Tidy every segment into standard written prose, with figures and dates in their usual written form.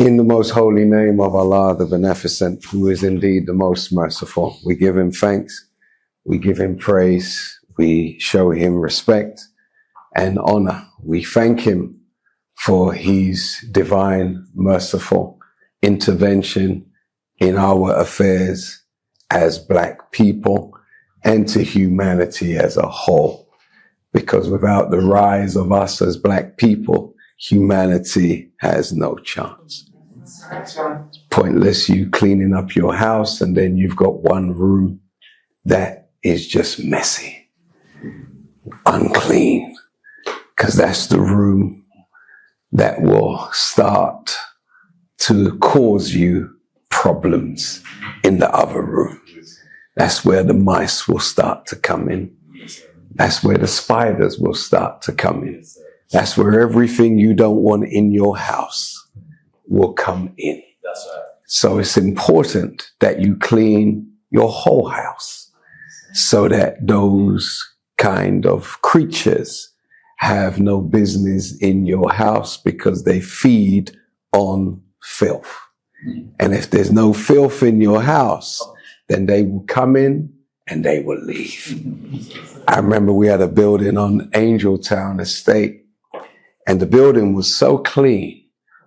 In the most holy name of Allah, the Beneficent, who is indeed the most merciful, we give him thanks, we give him praise, we show him respect and honor. We thank him for his divine, merciful intervention in our affairs as Black people and to humanity as a whole. Because without the rise of us as Black people, humanity has no chance. It's pointless you cleaning up your house and then you've got one room that is just messy, unclean, because that's the room that will start to cause you problems in the other room. That's where the mice will start to come in. That's where the spiders will start to come in. That's where everything you don't want in your house will come in. That's right. So it's important that you clean your whole house so that those kind of creatures have no business in your house because they feed on filth. And if there's no filth in your house, then they will come in and they will leave. I remember we had a building on Angeltown Estate, and the building was so clean,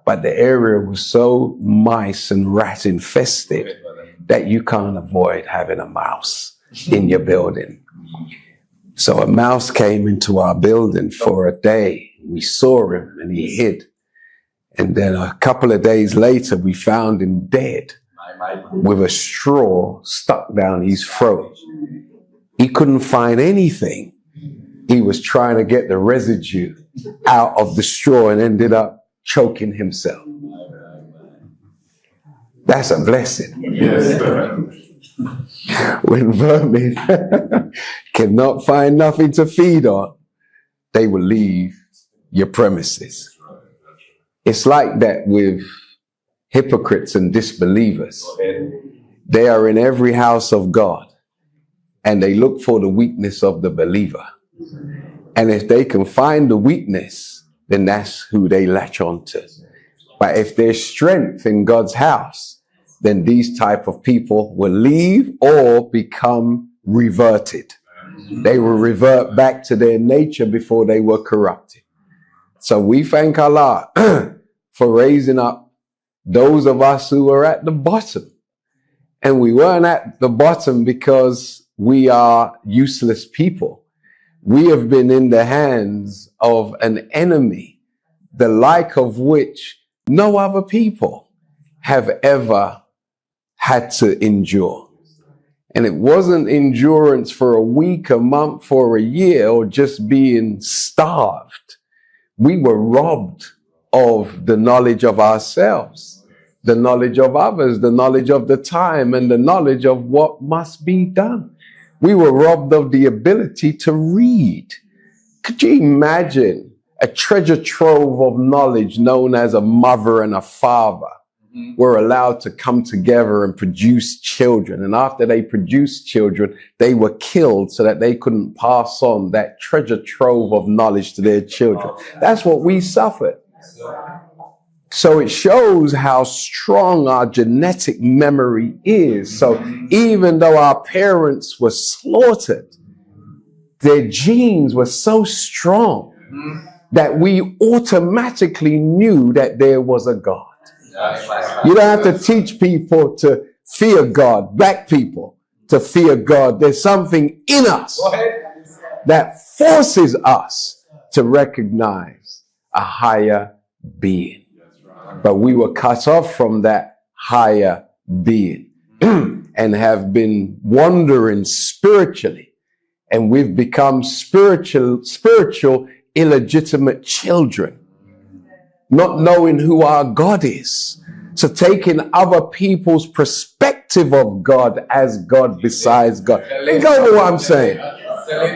but the area was so mice and rat infested that you can't avoid having a mouse in your building. So a mouse came into our building for a day. We saw him and he hid. And then a couple of days later, we found him dead with a straw stuck down his throat. He couldn't find anything. He was trying to get the residue out of the straw and ended up choking himself. That's a blessing. Yes. When vermin cannot find nothing to feed on, they will leave your premises. It's like that with hypocrites and disbelievers. They are in every house of God and they look for the weakness of the believer. And if they can find the weakness, then that's who they latch on to. But if there's strength in God's house, then these type of people will leave or become reverted. They will revert back to their nature before they were corrupted. So we thank Allah for raising up those of us who were at the bottom. And we weren't at the bottom because we are useless people. We have been in the hands of an enemy, the like of which no other people have ever had to endure. And it wasn't endurance for a week, a month, or a year, or just being starved. We were robbed of the knowledge of ourselves, the knowledge of others, the knowledge of the time, and the knowledge of what must be done. We were robbed of the ability to read. Could you imagine a treasure trove of knowledge known as a mother and a father were allowed to come together and produce children? And after they produced children, they were killed so that they couldn't pass on that treasure trove of knowledge to their children. That's what we suffered. So it shows how strong our genetic memory is. So even though our parents were slaughtered, their genes were so strong that we automatically knew that there was a God. You don't have to teach people to fear God, Black people to fear God. There's something in us that forces us to recognize a higher being. But we were cut off from that higher being and have been wandering spiritually. And we've become spiritual, illegitimate children, not knowing who our God is. So taking other people's perspective of God as God besides God. Think over what I'm saying.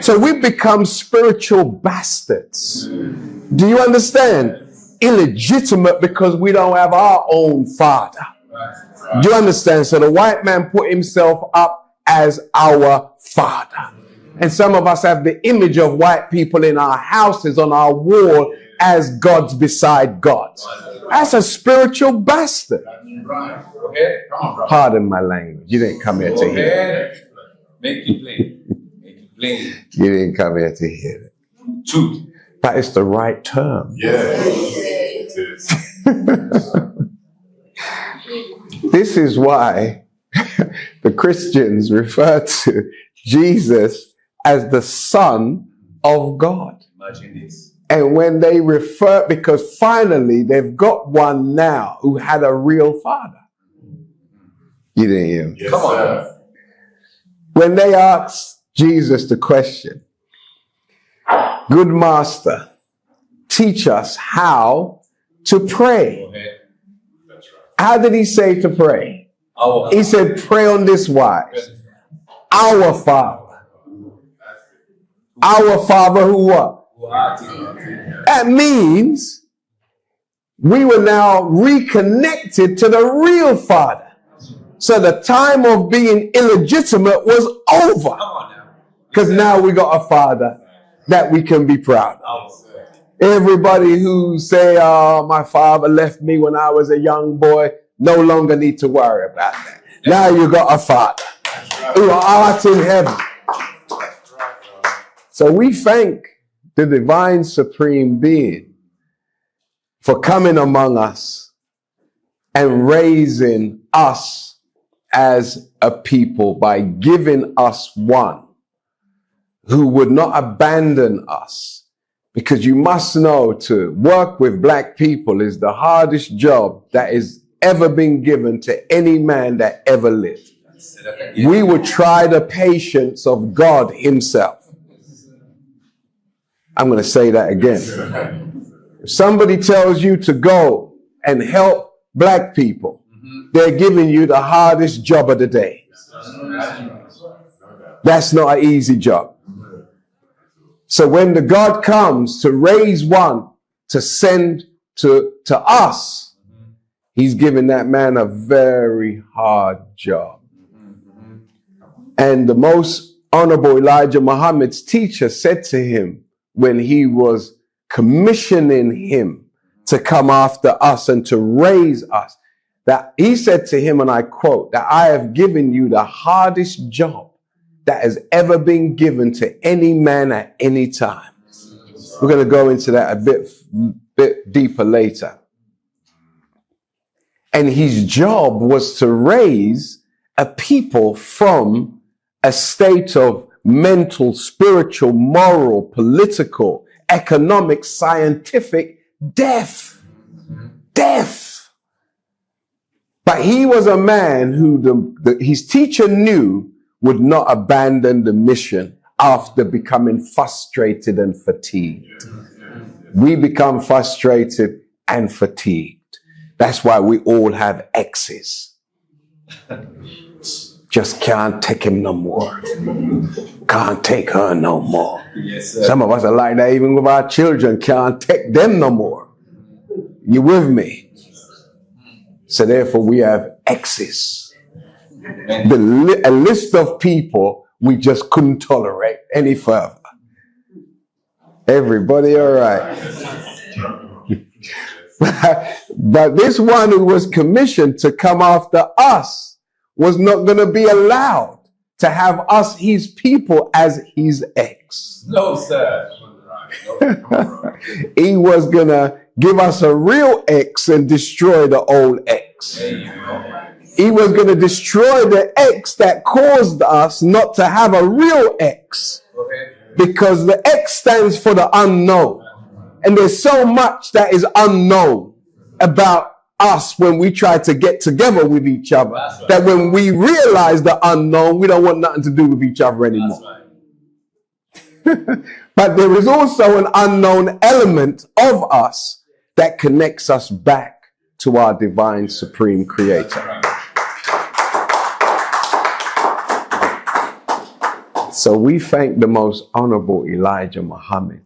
So we've become spiritual bastards. Do you understand? Illegitimate because we don't have our own father. Do you understand? So the white man put himself up as our father. And some of us have the image of white people in our houses, on our wall, as gods beside God. That's a spiritual bastard. Right. Go ahead. Come on, brother. Pardon my language. You didn't come here to hear it. Make it plain. Make it plain. You didn't come here to hear it. Truth. But it's the right term. Yes, it is. This is why the Christians refer to Jesus as the Son of God. Imagine this. And when they refer, because finally they've got one now who had a real father. You didn't hear him. Yes, Come on. sir. When they asked Jesus the question, "Good master, teach us how to pray." Go ahead. That's right. How did he say to pray? He said, pray on this wise. Our Father. Our Father who what? That means we were now reconnected to the real Father. So the time of being illegitimate was over. Because now we got a Father that we can be proud of. Everybody who say, "Oh, my father left me when I was a young boy," no longer need to worry about that. Now you got a Father who art in heaven. So we thank the divine supreme being for coming among us and raising us as a people by giving us one who would not abandon us. Because you must know, to work with black people is the hardest job that has ever been given to any man that ever lived. We would try the patience of God himself. I'm going to say that again. If somebody tells you to go and help black people, they're giving you the hardest job of the day. That's not an easy job. So when the God comes to raise one to send to us, he's giving that man a very hard job. And the most honorable Elijah Muhammad's teacher said to him when he was commissioning him to come after us and to raise us, that he said to him, and I quote, that I have given you the hardest job that has ever been given to any man at any time. We're going to go into that a bit deeper later. And his job was to raise a people from a state of mental, spiritual, moral, political, economic, scientific death. Death. But he was a man who his teacher knew would not abandon the mission after becoming frustrated and fatigued. We become frustrated and fatigued. That's why we all have exes. Just can't take him no more. Can't take her no more. Yes, sir. Some of us are like that even with our children. Can't take them no more. You with me? So therefore we have exes. A list of people we just couldn't tolerate any further. Everybody all right? But this one who was commissioned to come after us was not going to be allowed to have us, his people, as his ex. No, sir. He was going to give us a real ex and destroy the old ex. He was going to destroy the X that caused us not to have a real X. Because the X stands for the unknown. And there's so much that is unknown about us when we try to get together with each other, that when we realize the unknown, we don't want nothing to do with each other anymore. But there is also an unknown element of us that connects us back to our divine supreme creator. So we thank the most honorable Elijah Muhammad.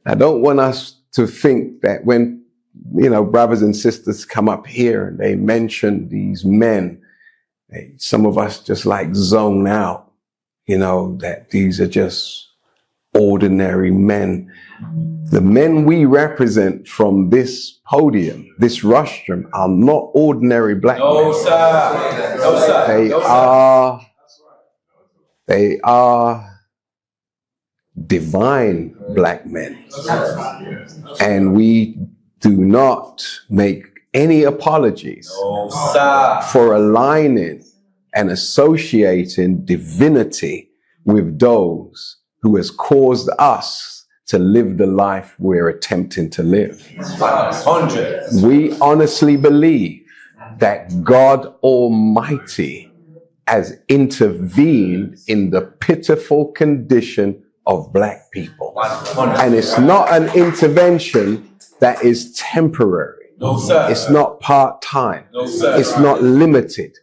I don't want us to think that when, brothers and sisters come up here and they mention these men, some of us just like zone out, that these are just ordinary men. The men we represent from this podium, this rostrum, are not ordinary black men. No, sir. No, sir. They are divine black men. And we do not make any apologies No, sir. for aligning and associating divinity with those who has caused us to live the life we're attempting to live. 100. We honestly believe that God Almighty has intervened in the pitiful condition of black people. 100. And it's not an intervention that is temporary. No, sir. It's not part-time. No, sir. It's not limited.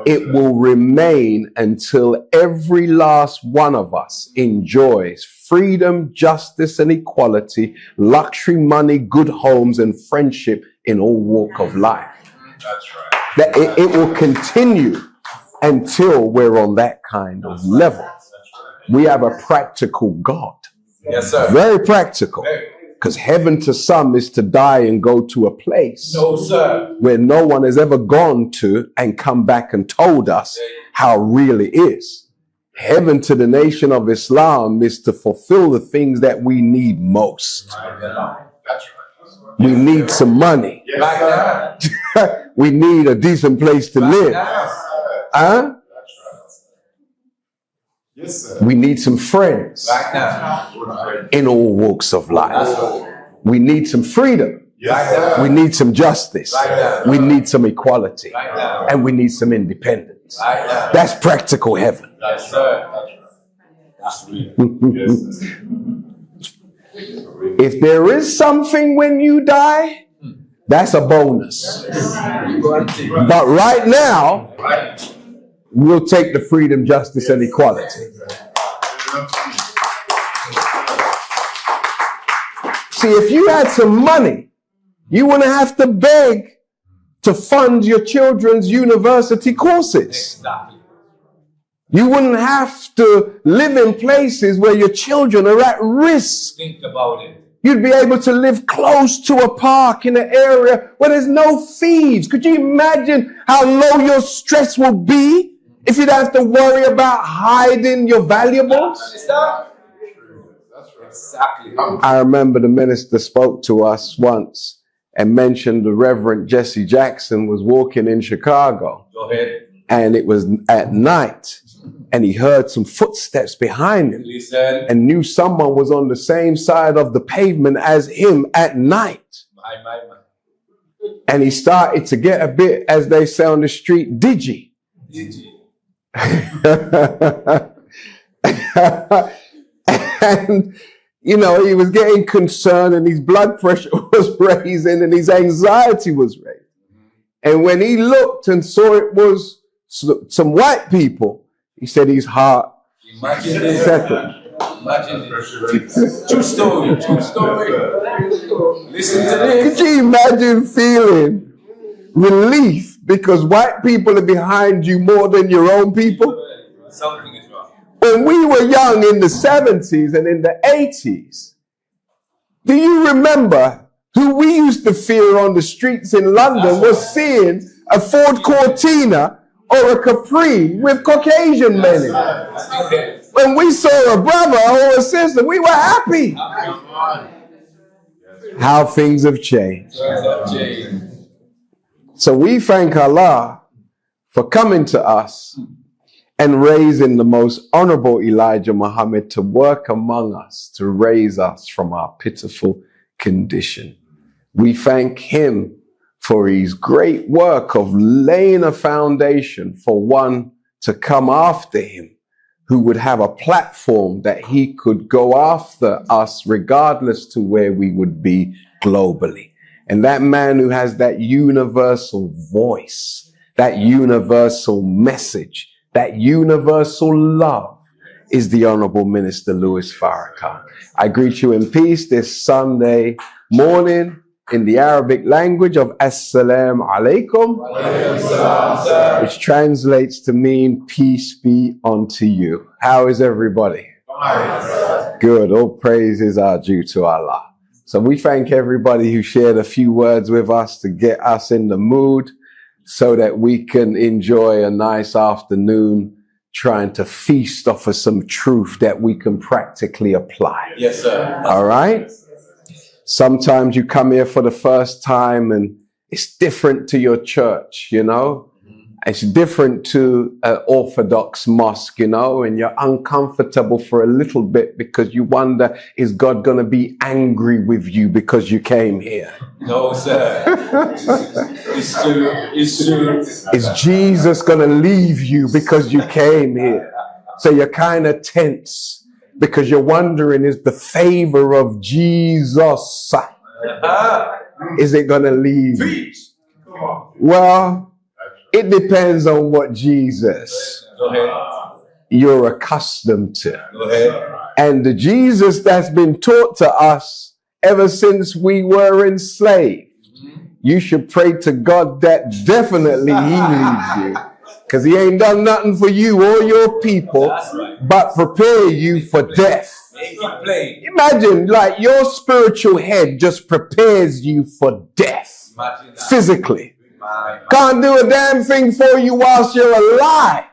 It will remain until every last one of us enjoys freedom, justice, and equality, luxury, money, good homes, and friendship in all walk of life. That's right. That it will continue until we're on that kind of level. We have a practical God. Yes, sir. Very practical. Because heaven to some is to die and go to a place No, sir. where no one has ever gone to and come back and told us how real it is. Heaven to the nation of Islam is to fulfill the things that we need most. That's right. We need some money. Right now. We need a decent place to live. Huh? Yes, sir. We need some friends Right now. in all walks of life. We need some freedom. Yes, sir. We need some justice. We need some equality. Right now. And we need some independence. Right now. That's practical heaven. Yes, sir. That's real. Yes, sir. If there is something when you die, that's a bonus. But right now, we'll take the freedom, justice, and equality. See, if you had some money, you wouldn't have to beg to fund your children's university courses. Exactly. You wouldn't have to live in places where your children are at risk. Think about it. You'd be able to live close to a park in an area where there's no thieves. Could you imagine how low your stress will be if you'd have to worry about hiding your valuables? Understand? Exactly. I remember the minister spoke to us once and mentioned the Reverend Jesse Jackson was walking in Chicago, Go ahead. and it was at night, and he heard some footsteps behind him Listen. and knew someone was on the same side of the pavement as him at night. My. And he started to get a bit, as they say on the street, digi. And, you know, he was getting concerned, and his blood pressure was raising, and his anxiety was raising. And when he looked and saw it was some white people, he said his heart Imagine this. settled. Imagine this. True story. True story. Listen to this. Could you imagine feeling relief because white people are behind you more than your own people? Something is wrong. When we were young in the 70s and in the 80s, do you remember who we used to fear on the streets in London was seeing a Ford Cortina or a Capri with Caucasian men in it? When we saw a brother or a sister, we were happy. How things have changed. So we thank Allah for coming to us and raising the most honorable Elijah Muhammad to work among us, to raise us from our pitiful condition. We thank him for his great work of laying a foundation for one to come after him, who would have a platform that he could go after us regardless to where we would be globally. And that man who has that universal voice, that universal message, that universal love is the Honorable Minister Louis Farrakhan. I greet you in peace this Sunday morning in the Arabic language of Assalamu alaikum, which translates to mean peace be unto you. How is everybody? Good. All praises are due to Allah. So we thank everybody who shared a few words with us to get us in the mood so that we can enjoy a nice afternoon trying to feast off of some truth that we can practically apply. Yes, sir. All right? Sometimes you come here for the first time and it's different to your church, you know? It's different to an Orthodox mosque, you know, and you're uncomfortable for a little bit because you wonder, is God going to be angry with you because you came here? No, sir. It's true. It's true. Is Jesus going to leave you because you came here? So you're kind of tense because you're wondering, is the favor of Jesus, is it going to leave you? Well, it depends on what Jesus you're accustomed to. And the Jesus that's been taught to us ever since we were enslaved, you should pray to God that definitely he leaves you. Because he ain't done nothing for you or your people but prepare you for death. Imagine, like, your spiritual head just prepares you for death physically. Can't do a damn thing for you whilst you're alive.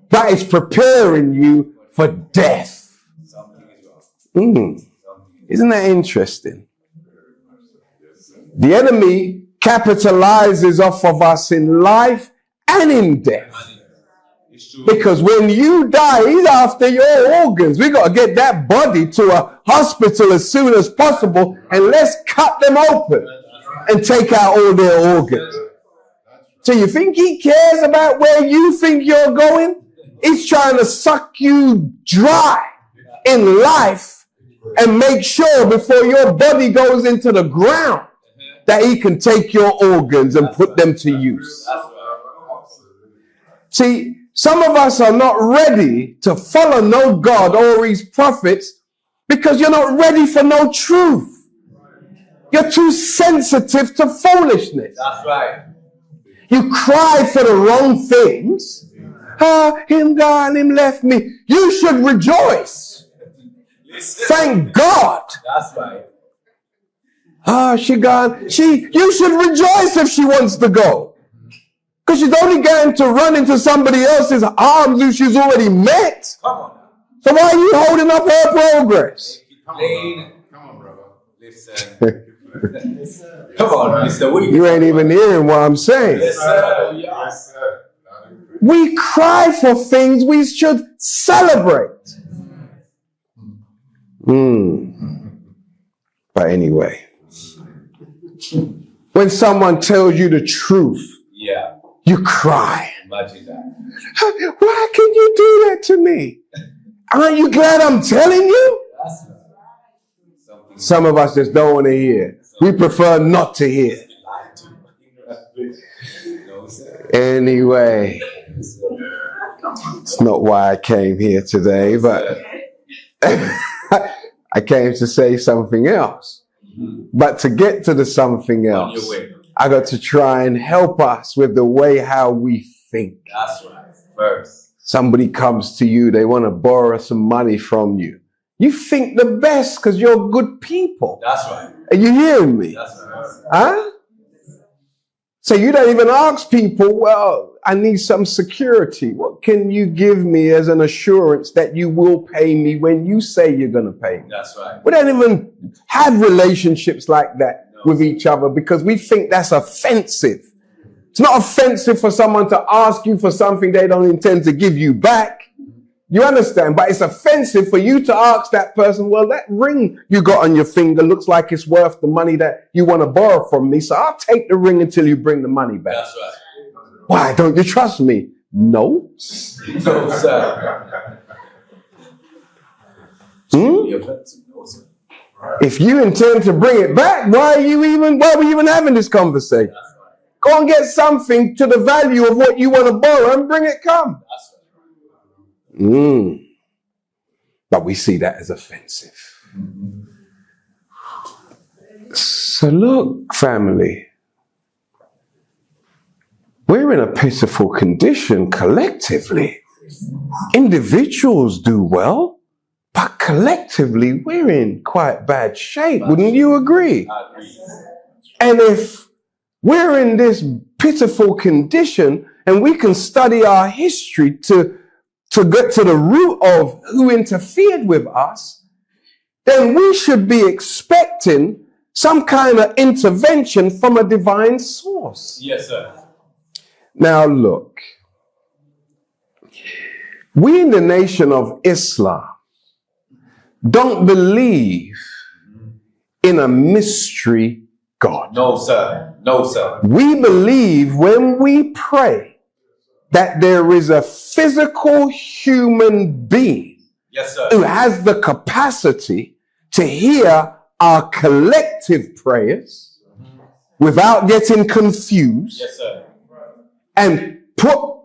That is preparing you for death. Isn't that interesting? The enemy capitalizes off of us in life and in death. Because when you die, he's after your organs. We got to get that body to a hospital as soon as possible and let's cut them open and take out all their organs. So you think he cares about where you think you're going? He's trying to suck you dry in life and make sure before your body goes into the ground that he can take your organs and put them to use. See, some of us are not ready to follow no God or his prophets because you're not ready for no truth. You're too sensitive to foolishness. That's right. You cry for the wrong things. Him gone, him left me. You should rejoice. Thank God. That's right. She gone. You should rejoice if she wants to go. Because she's only going to run into somebody else's arms who she's already met. Come on. So why are you holding up her progress? Come on, brother. Listen. Come on, Mr. You ain't even hearing what I'm saying. Yes, sir. Yes, sir. We cry for things we should celebrate. But anyway, when someone tells you the truth, you cry. Imagine that. Why can you do that to me? Aren't you glad I'm telling you? Some of us just don't want to hear. We prefer not to hear. Anyway, it's not why I came here today, but I came to say something else. But to get to the something else, I got to try and help us with the way how we think. That's right. First. Somebody comes to you, they want to borrow some money from you. You think the best because you're good people. That's right. Are you hearing me? That's right. Huh? So you don't even ask people, well, I need some security. What can you give me as an assurance that you will pay me when you say you're going to pay me? That's right. We don't even have relationships like that with each other because we think that's offensive. It's not offensive for someone to ask you for something they don't intend to give you back. You understand? But it's offensive for you to ask that person, well, that ring you got on your finger looks like it's worth the money that you want to borrow from me. So I'll take the ring until you bring the money back. That's right. Why? Don't you trust me? No. No, sir. If you intend to bring it back, why are we even having this conversation? Go and get something to the value of what you want to borrow and bring it come. But we see that as offensive. So look, family, we're in a pitiful condition collectively. individuals do well, but collectively we're in quite bad shape. Wouldn't you agree? I agree. And if we're in this pitiful condition and we can study our history to get to the root of who interfered with us, then we should be expecting some kind of intervention from a divine source. Yes, sir. Now look, we in the nation of Islam don't believe in a mystery God. No, sir. No, sir. We believe when we pray that there is a physical human being Yes, sir. who has the capacity to hear our collective prayers without getting confused Yes, sir. and put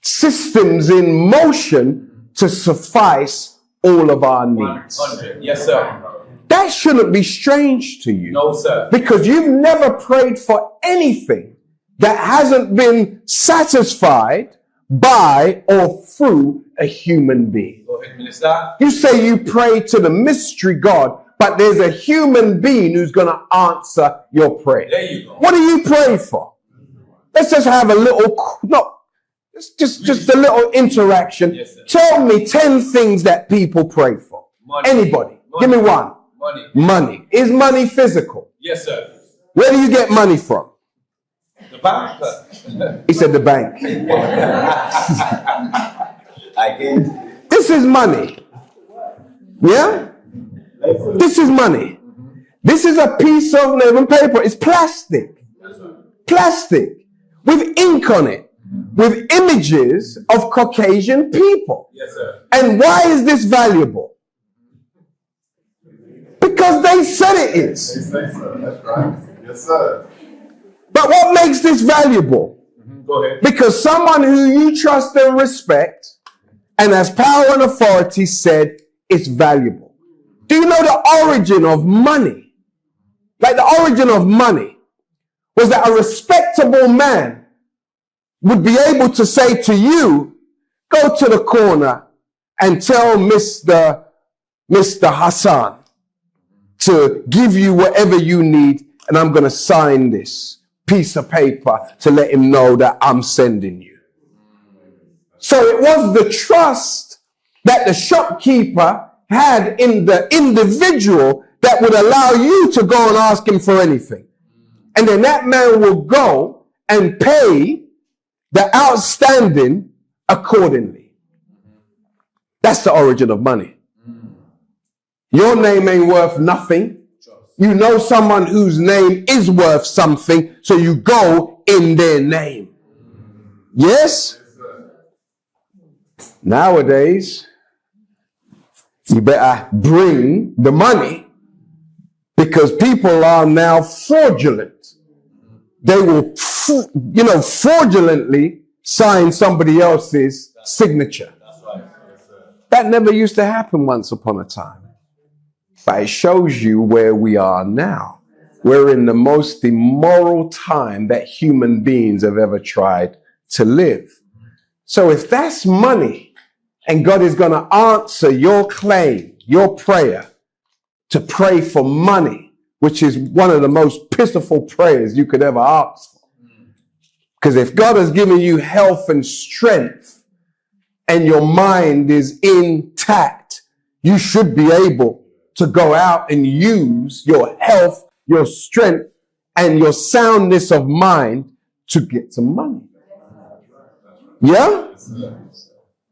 systems in motion to suffice all of our needs. 100. Yes, sir. That shouldn't be strange to you. No, sir. Because you've never prayed for anything that hasn't been satisfied by or through a human being. Go ahead, Minister. You say you pray to the mystery God, but there's a human being who's going to answer your prayer. There you go. What do you pray for? Let's just have a little, just a little interaction. Yes, sir. Tell me 10 things that people pray for. Money. Anybody. Money. Give me one. Money. Money. Is money physical? Yes, sir. Where do you get money from? The bank. He said the bank. I get. This is money. Yeah? This is money. This is a piece of even paper. It's plastic. Plastic. With ink on it. With images of Caucasian people. Yes, sir. And why is this valuable? Because they said it is. They say so. That's right. Yes, sir. But what makes this valuable? Go ahead. Because someone who you trust and respect and has power and authority said it's valuable. Do you know the origin of money? Like the origin of money was that a respectable man would be able to say to you, go to the corner and tell Mr. Hassan to give you whatever you need, and I'm going to sign this piece of paper to let him know that I'm sending you. So it was the trust that the shopkeeper had in the individual that would allow you to go and ask him for anything. And then that man will go and pay the outstanding accordingly. That's the origin of money. Your name ain't worth nothing. You know someone whose name is worth something, so you go in their name. Yes? Nowadays, you better bring the money because people are now fraudulent. They will, fraudulently sign somebody else's signature. That's right. That never used to happen once upon a time. But it shows you where we are now. We're in the most immoral time that human beings have ever tried to live. So if that's money, and God is going to answer your claim, your prayer, to pray for money, which is one of the most pitiful prayers you could ever ask for. Because if God has given you health and strength, and your mind is intact, you should be able to go out and use your health, your strength, and your soundness of mind to get some money. Yeah?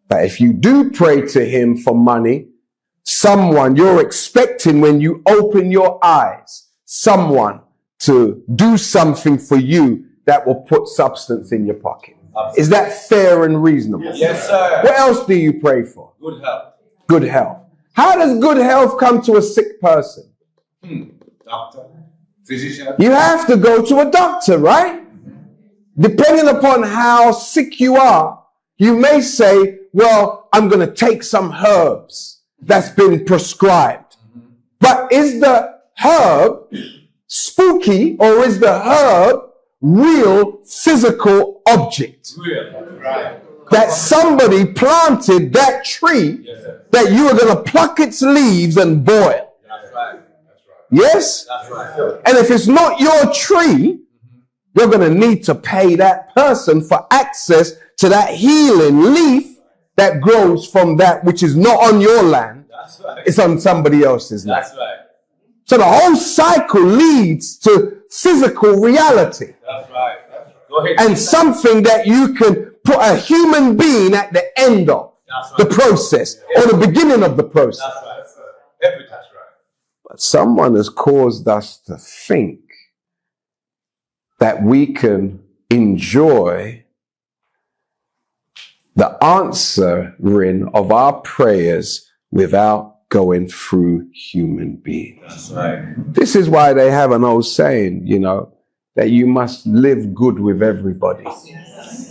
But if you do pray to him for money, someone you're expecting when you open your eyes, someone to do something for you that will put substance in your pocket. Is that fair and reasonable? Yes, sir. What else do you pray for? Good health. Good health. How does good health come to a sick person? Doctor. Physician. You have to go to a doctor, right? Depending upon how sick you are, you may say, well, I'm going to take some herbs that's been prescribed. But is the herb spooky or is the herb real physical object? Real. Right. that somebody planted that tree that you are going to pluck its leaves and boil. That's right. Yes? That's right. And if it's not your tree, you're going to need to pay that person for access to that healing leaf that grows from that which is not on your land. That's right. It's on somebody else's land. That's right. So the whole cycle leads to physical reality. That's right. Go ahead. And something that you can put a human being at the end of the process or the beginning of the process. That's right. That's right. But someone has caused us to think that we can enjoy the answering of our prayers without going through human beings. That's right. This is why they have an old saying, that you must live good with everybody.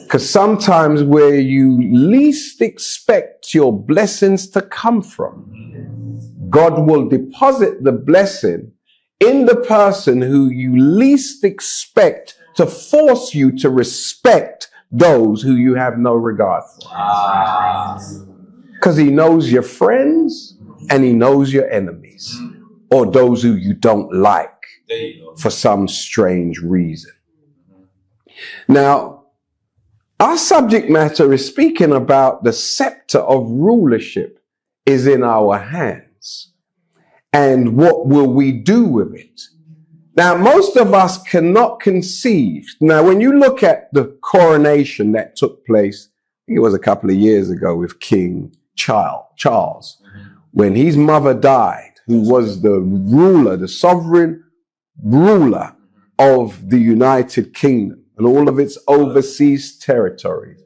Because sometimes where you least expect your blessings to come from, God will deposit the blessing in the person who you least expect to force you to respect those who you have no regard for. Because he knows your friends and he knows your enemies, or those who you don't like for some strange reason. Now, our subject matter is speaking about the scepter of rulership is in our hands. And what will we do with it? Now, most of us cannot conceive. Now, when you look at the coronation that took place, I think it was a couple of years ago with King Charles, when his mother died, who was the ruler, the sovereign ruler of the United Kingdom and all of its overseas territories.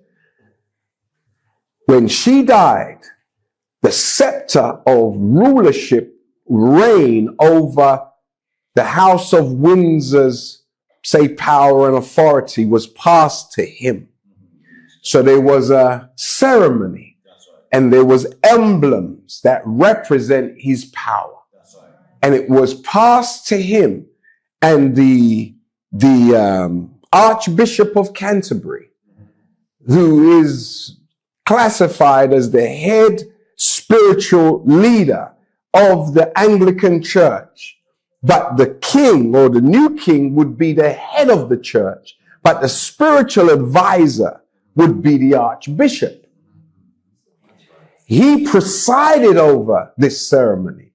When she died, the scepter of rulership reigned over the House of Windsor's, power and authority was passed to him. So there was a ceremony and there was emblems that represent his power. And it was passed to him. And the Archbishop of Canterbury, who is classified as the head spiritual leader of the Anglican Church, but the king or the new king would be the head of the church, but the spiritual advisor would be the Archbishop. He presided over this ceremony.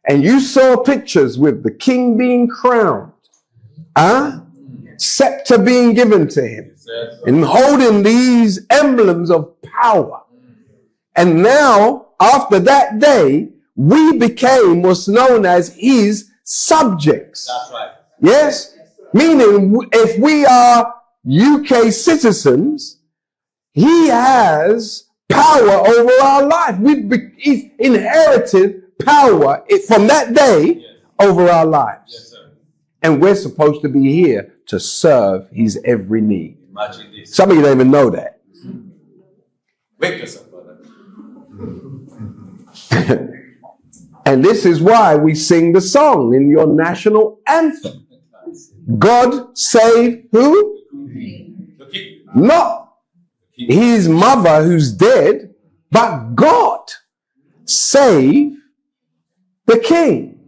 And you saw pictures with the king being crowned, scepter being given to him, and holding these emblems of power. And now, after that day, we became what's known as his subjects. That's right. Yes? Meaning, if we are UK citizens, he has power over our life. He's inherited power from that day over our lives. Yes, sir. And we're supposed to be here to serve his every need. Imagine this. Some of you don't even know that. Wake yourself, brother. And this is why we sing the song in your national anthem. God save who? The king. Not his mother who's dead, but God save the king.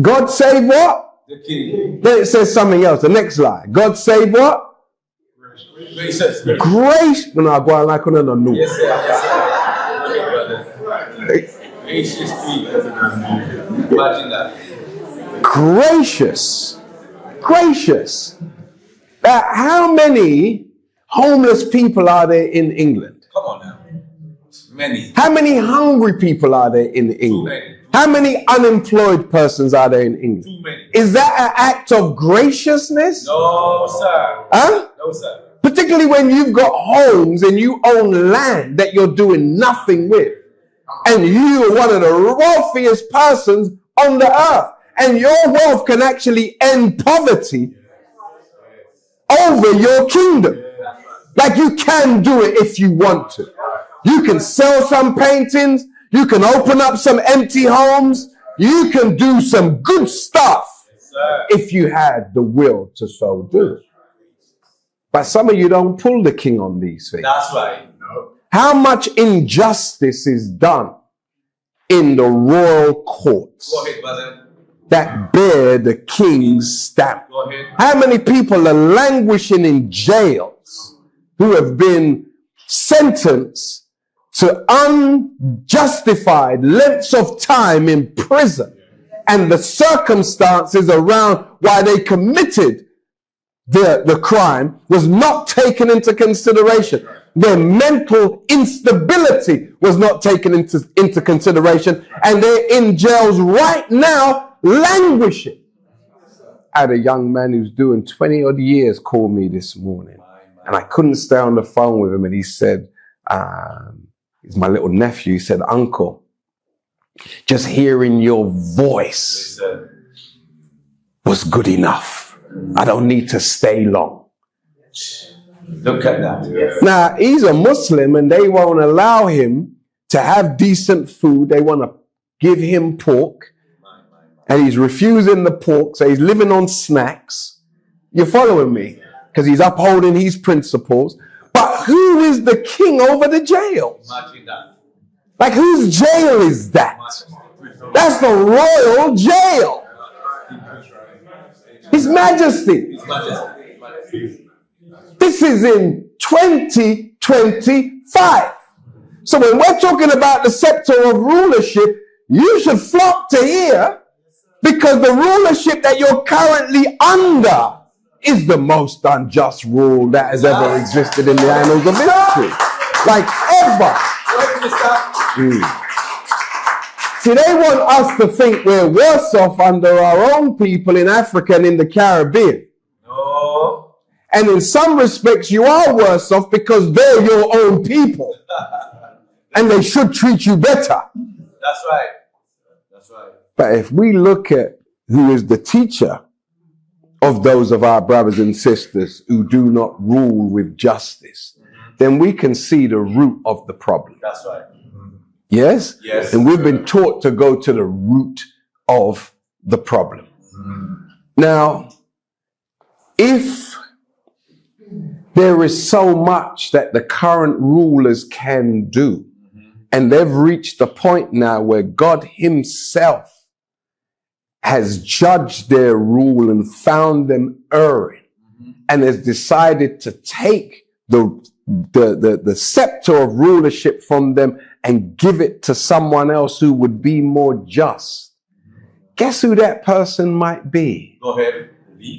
God save what? The king. Then it says something else. The next line. God save what? Gracious. Grace. No, go on like on no. Yes, sir. Yes, sir. Okay, brother. Gracious king. Imagine that. Gracious. Gracious. How many homeless people are there in England? Come on now. Many. How many hungry people are there in England? many. How many unemployed persons are there in England? Too many. Is that an act of graciousness? No, sir. Huh? No, sir. Particularly when you've got homes and you own land that you're doing nothing with. And you are one of the wealthiest persons on the earth. And your wealth can actually end poverty over your kingdom. Like you can do it if you want to. You can sell some paintings. You can open up some empty homes. You can do some good stuff if you had the will to so do. But some of you don't pull the king on these things. That's right. how much injustice is done in the royal courts Go ahead, brother. that bear the king's stamp. Go ahead. How many people are languishing in jails who have been sentenced to unjustified lengths of time in prison, and the circumstances around why they committed the crime was not taken into consideration. Their mental instability was not taken into consideration, and they're in jails right now languishing. I had a young man who's doing 20 odd years call me this morning, and I couldn't stay on the phone with him, and he said, he's my little nephew, he said, "Uncle, just hearing your voice was good enough. I don't need to stay long." Look at that. Yes. Now, he's a Muslim and they won't allow him to have decent food. They want to give him pork, and he's refusing the pork, so he's living on snacks. You're following me? Because he's upholding his principles. But who is the king over the jails? Imagine that. Like, whose jail is that? That's the royal jail. His Majesty. His Majesty. This is in 2025. So when we're talking about the scepter of rulership, you should flock to here, because the rulership that you're currently under is the most unjust rule that has ever existed in the annals of history. Like, ever. See, they want us to think we're worse off under our own people in Africa and in the Caribbean. No. And in some respects, you are worse off because they're your own people. And they should treat you better. That's right. That's right. But if we look at who is the teacher of those of our brothers and sisters who do not rule with justice, then we can see the root of the problem. That's right. Yes? Yes. And we've been taught to go to the root of the problem. Now, if there is so much that the current rulers can do, and they've reached a point now where God himself has judged their rule and found them erring, and has decided to take the scepter of rulership from them and give it to someone else who would be more just. Guess who that person might be? Go ahead.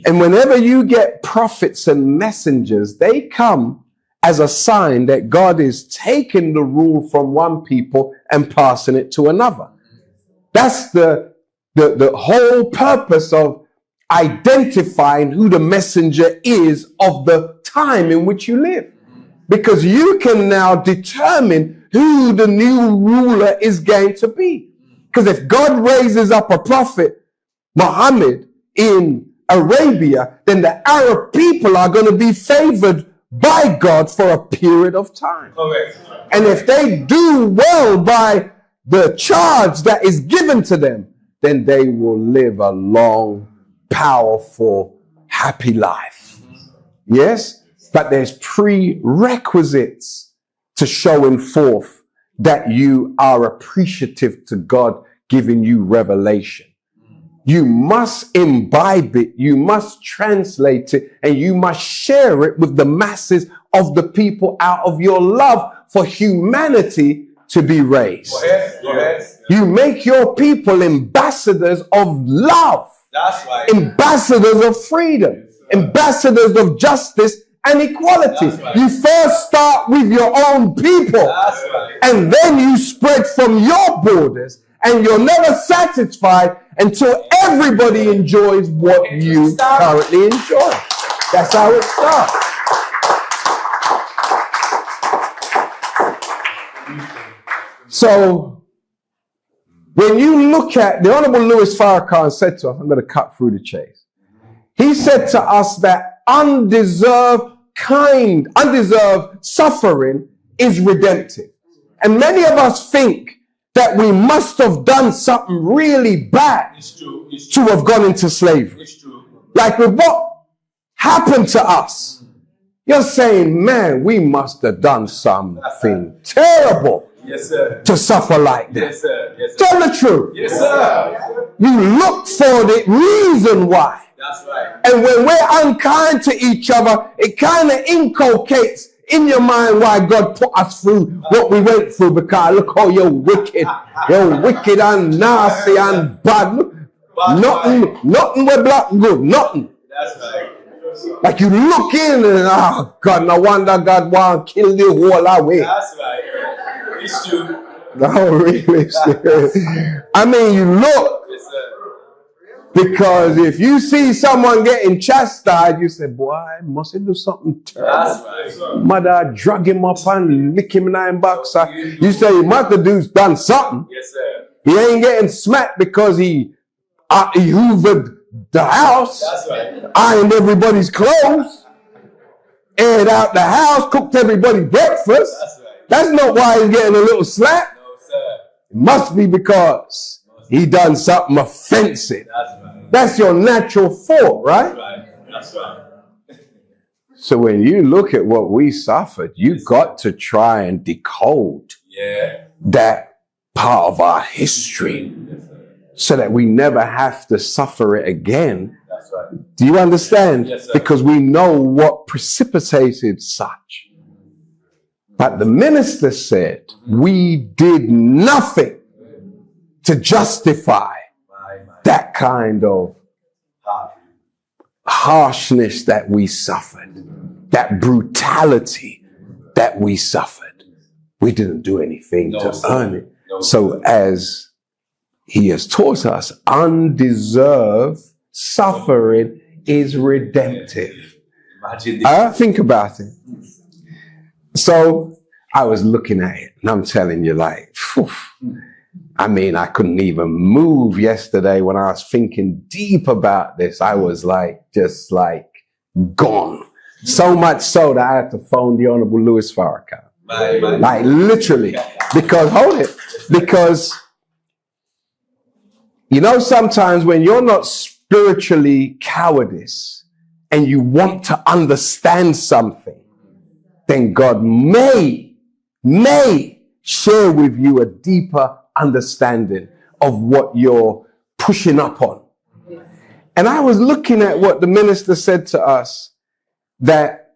And whenever you get prophets and messengers, they come as a sign that God is taking the rule from one people and passing it to another. That's the whole purpose of identifying who the messenger is of the time in which you live. Because you can now determine who the new ruler is going to be. Because if God raises up a prophet, Muhammad, in Arabia, then the Arab people are going to be favored by God for a period of time. Correct. And if they do well by the charge that is given to them, then they will live a long, powerful, happy life. Yes? But there's prerequisites to showing forth that you are appreciative to God giving you revelation. You must imbibe it, you must translate it, and you must share it with the masses of the people out of your love for humanity to be raised. Go ahead. Go ahead. You make your people ambassadors of love, That's right. ambassadors of freedom, ambassadors of justice and equality. That's right. You first start with your own people, That's right. and then you spread from your borders, and you're never satisfied until everybody enjoys what you currently enjoy. That's how it starts. So, when you look at, the Honorable Louis Farrakhan said to us, I'm going to cut through the chase. He said to us that undeserved suffering is redemptive. And many of us think that we must have done something really bad It's true. It's to true. have gone into slavery. It's true. Like with what happened to us. You're saying, man, we must have done something terrible Yes, sir. to suffer like that. Yes, sir. Yes, sir. Tell the truth. Yes, sir. You look for the reason why. That's right. And when we're unkind to each other, it kind of inculcates in your mind why God put us through what we went through, because look how you're wicked and nasty and bad. Nothing with black good, nothing. That's right. Like you look in and, oh God, no wonder God want to kill the whole away. That's right. It's true. No, really. I mean, you look, Yes, sir. because if you see someone getting chastised, you say, boy, I must do something terrible. That's right. Mother drag him up and lick him in the backside. You say, he must have done something. Yes, sir. He ain't getting smacked because he hoovered the house, That's right. ironed everybody's clothes, aired out the house, cooked everybody breakfast. That's right. That's not why he's getting a little slap. No, sir. It must be because he done something offensive. That's right. That's your natural thought, right? That's right. That's right. So when you look at what we suffered, you got to try and decode Yeah. that part of our history so that we never have to suffer it again. That's right. Do you understand? Yes, sir. Because we know what precipitated such. But the minister said, we did nothing to justify that kind of harshness that we suffered, that brutality that we suffered. We didn't do anything to earn it. So as he has taught us, undeserved suffering is redemptive. Think about it. So I was looking at it and I'm telling you, like, phew, I mean, I couldn't even move yesterday when I was thinking deep about this. I was like, just like gone. So much so that I had to phone the Honorable Louis Farrakhan. Like literally. Because, you know, sometimes when you're not spiritually cowardice and you want to understand something, then God may share with you a deeper understanding of what you're pushing up on. And I was looking at what the minister said to us, that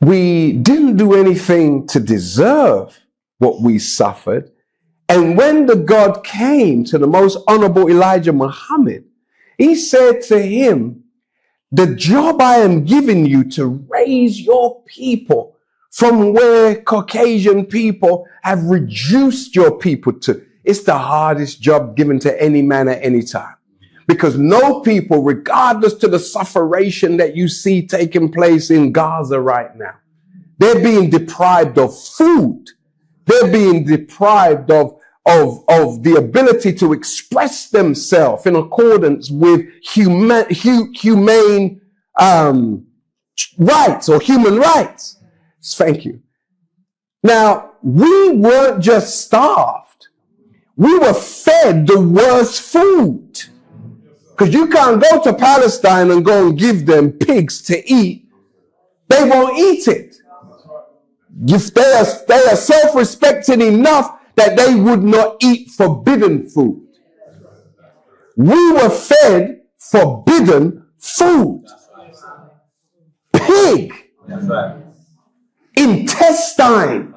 we didn't do anything to deserve what we suffered. And when the God came to the most honorable Elijah Muhammad, he said to him, the job I am giving you to raise your people from where Caucasian people have reduced your people to, it's the hardest job given to any man at any time. Because no people, regardless to the sufferation that you see taking place in Gaza right now, they're being deprived of food. They're being deprived of the ability to express themselves in accordance with humane rights or human rights. Thank you. Now, we weren't just starved. We were fed the worst food. Because you can't go to Palestine and go and give them pigs to eat. They won't eat it. If they are self-respecting enough that they would not eat forbidden food. We were fed forbidden food. Pig. Intestines.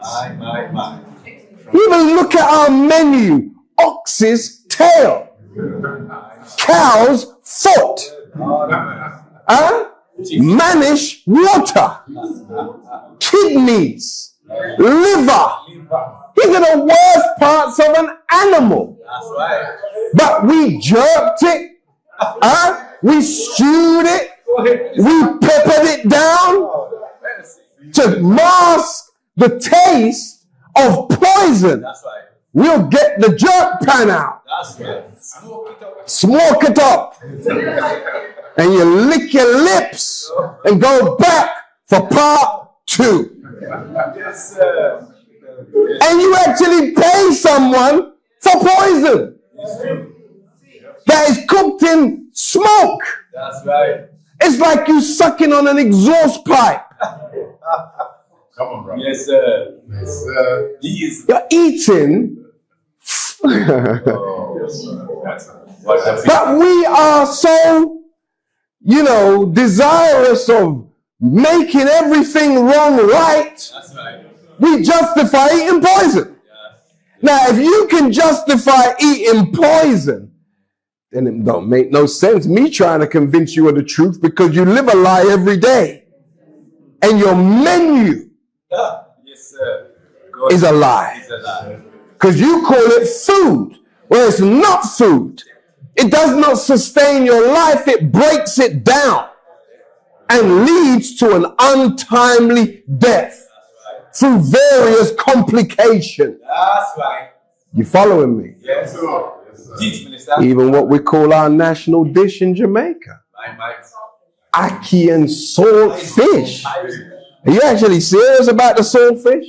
Even look at our menu. Ox's tail. Cow's foot. Mannish water. Kidneys. Liver. These are the worst parts of an animal. But we jerked it. We stewed it. We peppered it down to mask the taste of poison. We'll get the jerk pan out. Smoke it up. And you lick your lips and go back for part 2. Yes, sir. And you actually pay someone for poison that is cooked in smoke. That's right. It's like you sucking on an exhaust pipe. Come on, bro. Yes, sir. Yes, sir. These. You're eating. Oh, yes, sir. That's But we are so, desirous of making everything wrong right. That's right. We justify eating poison. Now, if you can justify eating poison, then it don't make no sense me trying to convince you of the truth, because you live a lie every day. And your menu Yes, sir. is a lie. It's a lie. Because you call it food. Well, it's not food. It does not sustain your life. It breaks it down and leads to an untimely death through various complications. That's right. You following me? Yes, sir. Teach, minister. Even what we call our national dish in Jamaica, My. ackee and salt fish. Are you actually serious about the saltfish?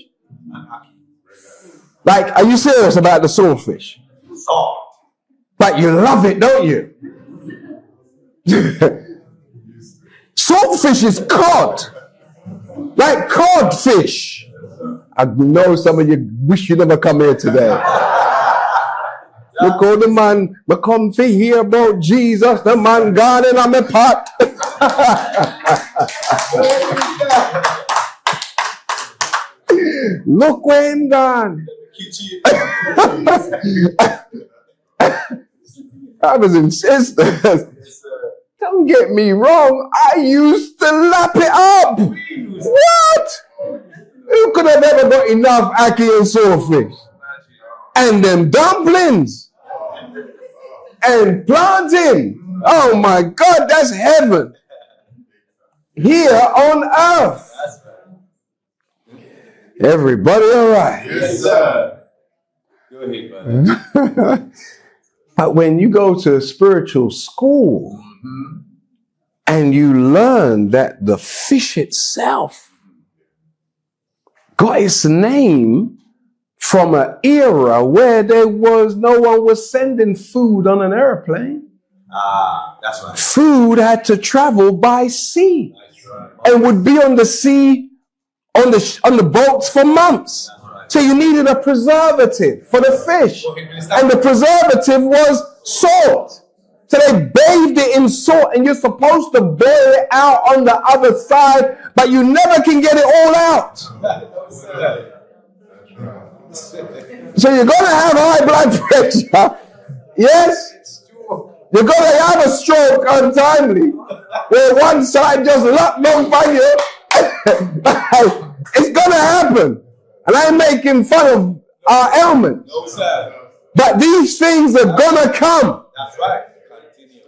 Like, are you serious about the saltfish? Salt. But you love it, don't you? Saltfish is cod. Like codfish. I know some of you wish you never come here today. Look, all the man, I come to hear about Jesus, the man God in my pot. Look where him gone. Brothers and sisters, don't get me wrong, I used to lap it up. What? Who could have ever got enough ackee and saltfish? And them dumplings. And plantain. Oh my God, that's heaven. Here on earth. Everybody all right? Yes, sir. Go ahead, brother. But when you go to a spiritual school and you learn that the fish itself got its name from an era where no one was sending food on an airplane. That's right. Food had to travel by sea That's right. and would be on the sea, on the boats for months. So you needed a preservative for the fish. And the preservative was salt. So they bathed it in salt, and you're supposed to boil it out on the other side, but you never can get it all out. So you're going to have high blood pressure. Yes? You're going to have a stroke untimely, where one side just locked on by you. It's going to happen. And I ain't making fun of our ailments. No, sir. But these things are going to come. That's right. Continue.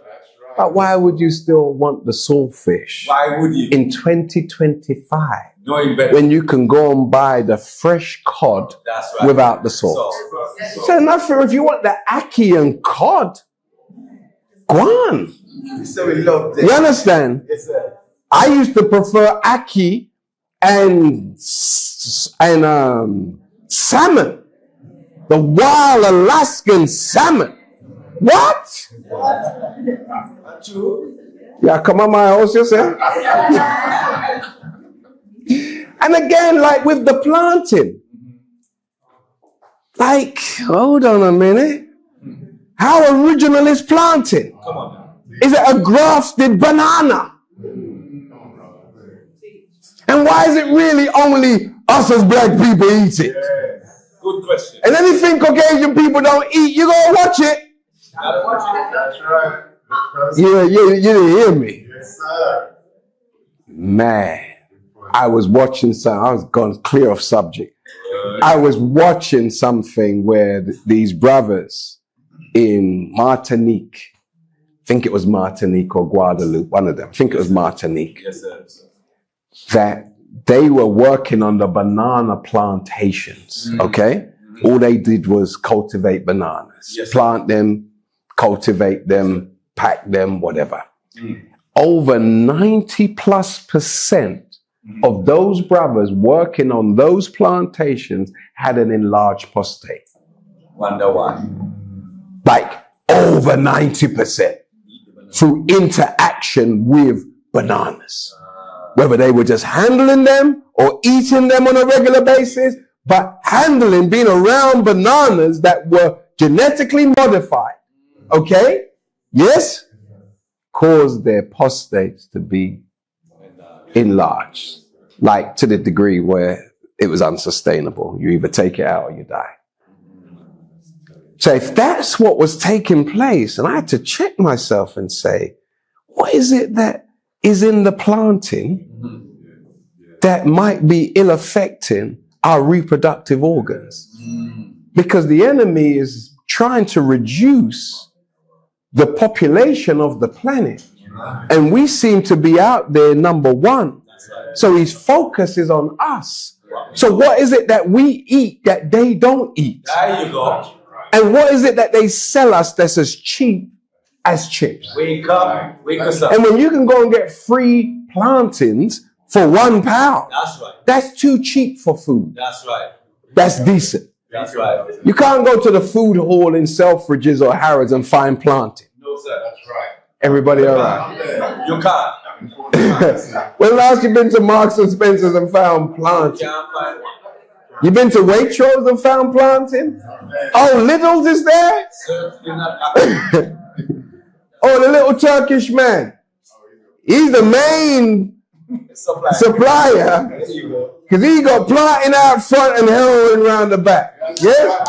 But why would you still want the saltfish Why would you? in 2025 Knowing better. when you can go and buy the fresh cod That's right. without the salt? So nothing, if you want the ackee and cod, go on. So we love You understand? Yes, sir. I used to prefer ackee and salmon. The wild Alaskan salmon. What? Yeah, come on my house, you say? And again, like with the planting. Like, hold on a minute. How original is planting? Come on now. Is it a grafted banana? And why is it really only us as black people eat it? Yes. Good question. And anything Caucasian people don't eat, you gonna watch it. Gotta watch it. That's right. You didn't hear me. Yes, sir. Man, I was watching I was going clear off subject. I was watching something where these brothers in Martinique, I think it was Martinique or Guadeloupe, one of them, I think it was Martinique, Yes, sir. that they were working on the banana plantations, okay? All they did was cultivate bananas, Yes, sir. plant them, cultivate them, pack them, whatever. Over 90+% of those brothers working on those plantations had an enlarged prostate. Wonder why. Like over 90% through interaction with bananas. Whether they were just handling them or eating them on a regular basis, but handling, being around bananas that were genetically modified, okay? Yes? Caused their prostates to be enlarged, like to the degree where it was unsustainable. You either take it out or you die. So if that's what was taking place, and I had to check myself and say, what is it that is in the planting that might be ill affecting our reproductive organs? Because the enemy is trying to reduce the population of the planet. And we seem to be out there number one. So his focus is on us. So what is it that we eat that they don't eat? There you go. And what is it that they sell us that's as cheap as chips? Wake up up. And when you can go and get free plantains for £1, That's right. that's too cheap for food. That's right. That's decent. That's right. You can't go to the food hall in Selfridges or Harrods and find plantain. No, sir. That's right. Everybody all right? You can't. When last you been to Marks and Spencer's and found plantain? Can't find one. You been to Waitrose and found plantain? Oh, Lidl's is there? Certainly not happening. Oh, the little Turkish man. He's the main supplier There you go. because he got plantain out front and heroin around the back. Yes?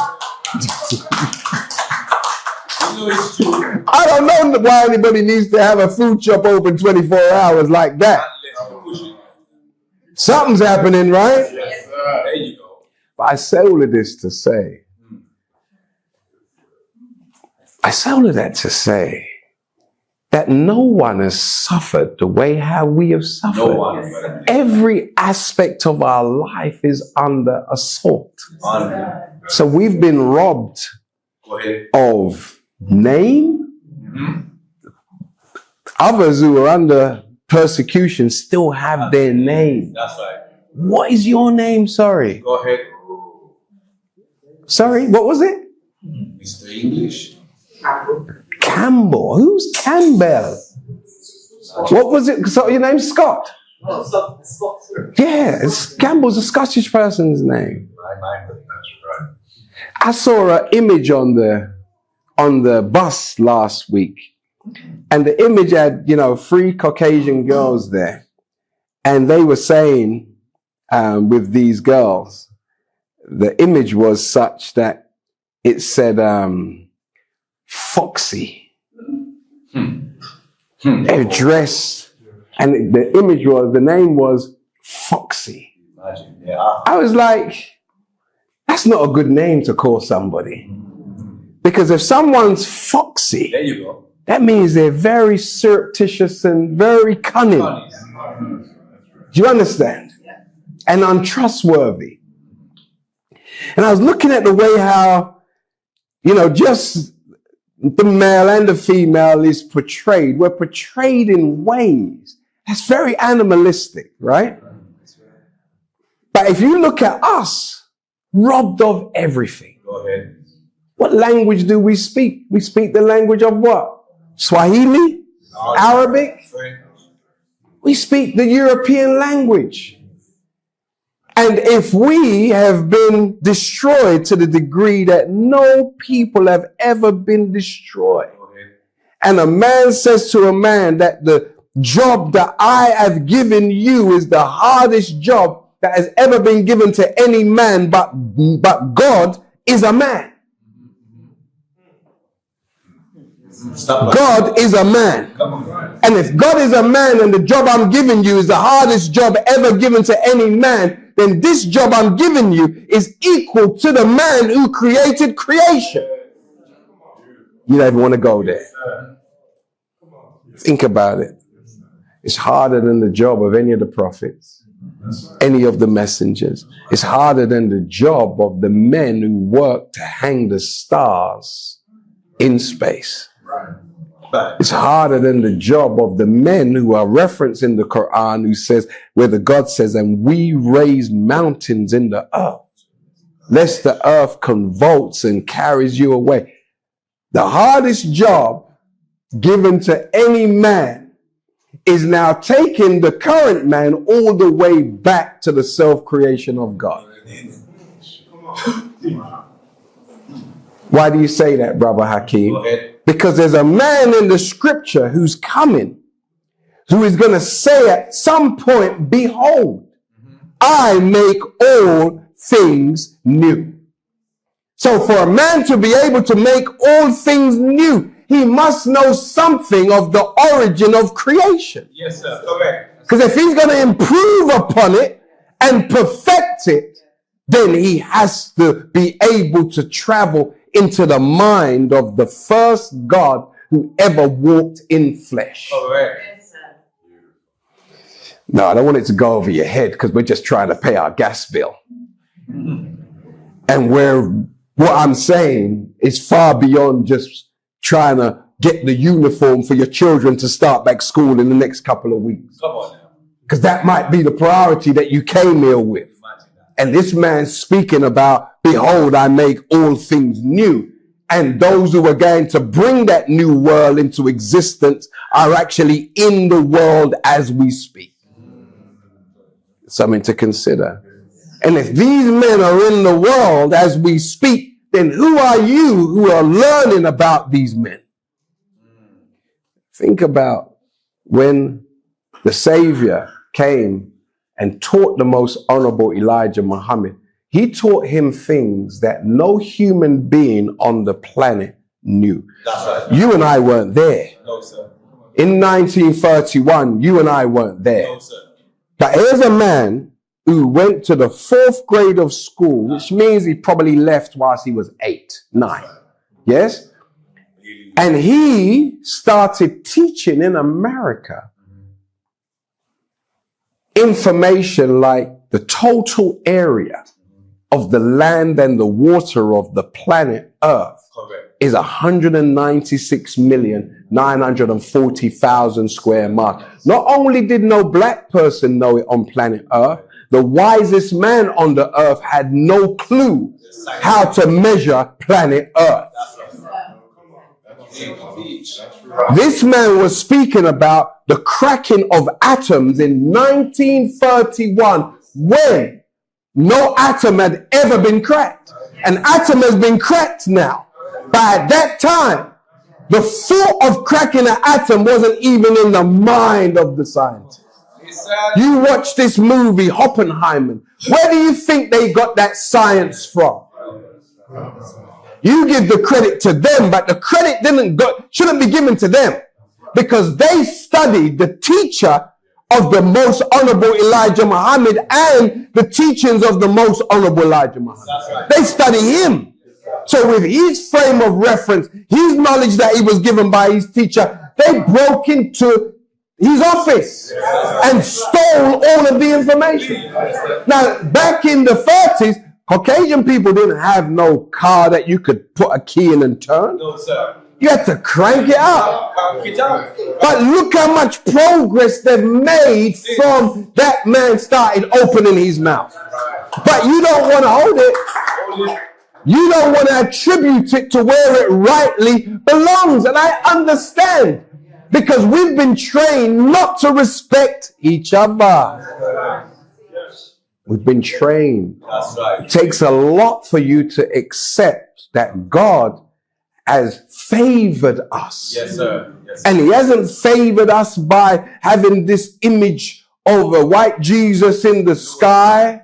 You know it's true. I don't know why anybody needs to have a food shop open 24 hours like that. Let's push it. Something's happening, right? Yes, sir. There you go. But I say all of this to say, that no one has suffered the way how we have suffered. No one. Every aspect of our life is under assault. On. So we've been robbed Go ahead. of name. Others who are under persecution still have their name. That's right. What is your name? Sorry. Go ahead. Sorry, what was it? Mr. English. Campbell. Who's Campbell? What was it? So your name's Scott? Yeah, Campbell's a Scottish person's name. That's right. I saw an image on the bus last week, and the image had, 3 Caucasian girls there, and they were saying with these girls, the image was such that it said Foxy. They were dressed, and the name was Foxy. Imagine. Yeah. I was like, that's not a good name to call somebody. Because if someone's foxy, There you go. that means they're very surreptitious and very cunning. Funny. Do you understand? And untrustworthy. And I was looking at the way how, just the male and the female is portrayed. We're portrayed in ways that's very animalistic, right? But if you look at us, robbed of everything. Go ahead. What language do we speak? We speak the language of what? Swahili? Arabic? We speak the European language. And if we have been destroyed to the degree that no people have ever been destroyed, and a man says to a man that the job that I have given you is the hardest job that has ever been given to any man, but God is a man. God is a man. And if God is a man and the job I'm giving you is the hardest job ever given to any man, then this job I'm giving you is equal to the man who created creation. You don't even want to go there. Think about it. It's harder than the job of any of the prophets, any of the messengers. It's harder than the job of the men who work to hang the stars in space. It's harder than the job of the men who are referenced in the Quran, who says, where the God says, and we raise mountains in the earth, lest the earth convulse and carries you away. The hardest job given to any man is now taking the current man all the way back to the self-creation of God. Why do you say that, Brother Hakeem? Because there's a man in the scripture who's coming, who is going to say at some point, behold, I make all things new. So for a man to be able to make all things new, he must know something of the origin of creation. Yes, sir. Correct. Because if he's going to improve upon it and perfect it, then he has to be able to travel into the mind of the first God who ever walked in flesh. Correct. Yes, sir. No, I don't want it to go over your head because we're just trying to pay our gas bill. And what I'm saying is far beyond just trying to get the uniform for your children to start back school in the next couple of weeks. Come on now. Because that might be the priority that you came here with. And this man's speaking about, behold, I make all things new. And those who are going to bring that new world into existence are actually in the world as we speak. Something to consider. And if these men are in the world as we speak, then who are you who are learning about these men? Think about when the Savior came and taught the most honorable Elijah Muhammad. He taught him things that no human being on the planet knew. That's right. You and I weren't there. No, sir. In 1931, you and I weren't there. No, sir. But here's a man who went to the 4th grade of school, which means he probably left whilst he was 8, 9. Yes? And he started teaching in America information like the total area of the land and the water of the planet Earth is 196,940,000 square miles. Not only did no black person know it on planet Earth, the wisest man on the earth had no clue how to measure planet Earth. This man was speaking about the cracking of atoms in 1931 when no atom had ever been cracked. An atom has been cracked now. But at that time, the thought of cracking an atom wasn't even in the mind of the scientist. You watch this movie, Oppenheimer. Where do you think they got that science from? You give the credit to them, but the credit shouldn't be given to them because they studied the teacher of the most honorable Elijah Muhammad and the teachings of the most honorable Elijah Muhammad. They study him. So with his frame of reference, his knowledge that he was given by his teacher, they broke into his office and stole all of the information. Now, back in the 30s, Caucasian people didn't have no car that you could put a key in and turn. No, sir. You had to crank it up. Crank it up. But look how much progress they've made from that man started opening his mouth. But you don't want to hold it. You don't want to attribute it to where it rightly belongs. And I understand. Because we've been trained not to respect each other. We've been trained. That's right. It takes a lot for you to accept that God has favored us. Yes, sir. Yes, sir. And he hasn't favored us by having this image of a white Jesus in the sky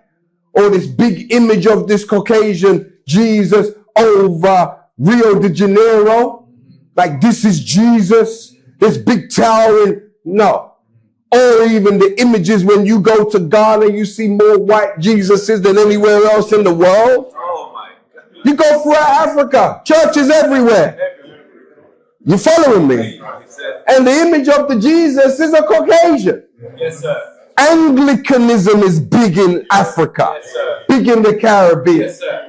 or this big image of this Caucasian Jesus over Rio de Janeiro. Like this is Jesus. This big tower, no. Or even the images when you go to Ghana, you see more white Jesuses than anywhere else in the world. Oh my God. You go throughout Africa, churches everywhere. You following me? And the image of the Jesus is a Caucasian. Yes, sir. Anglicanism is big in Africa, Yes, sir. big in the Caribbean. Yes, sir.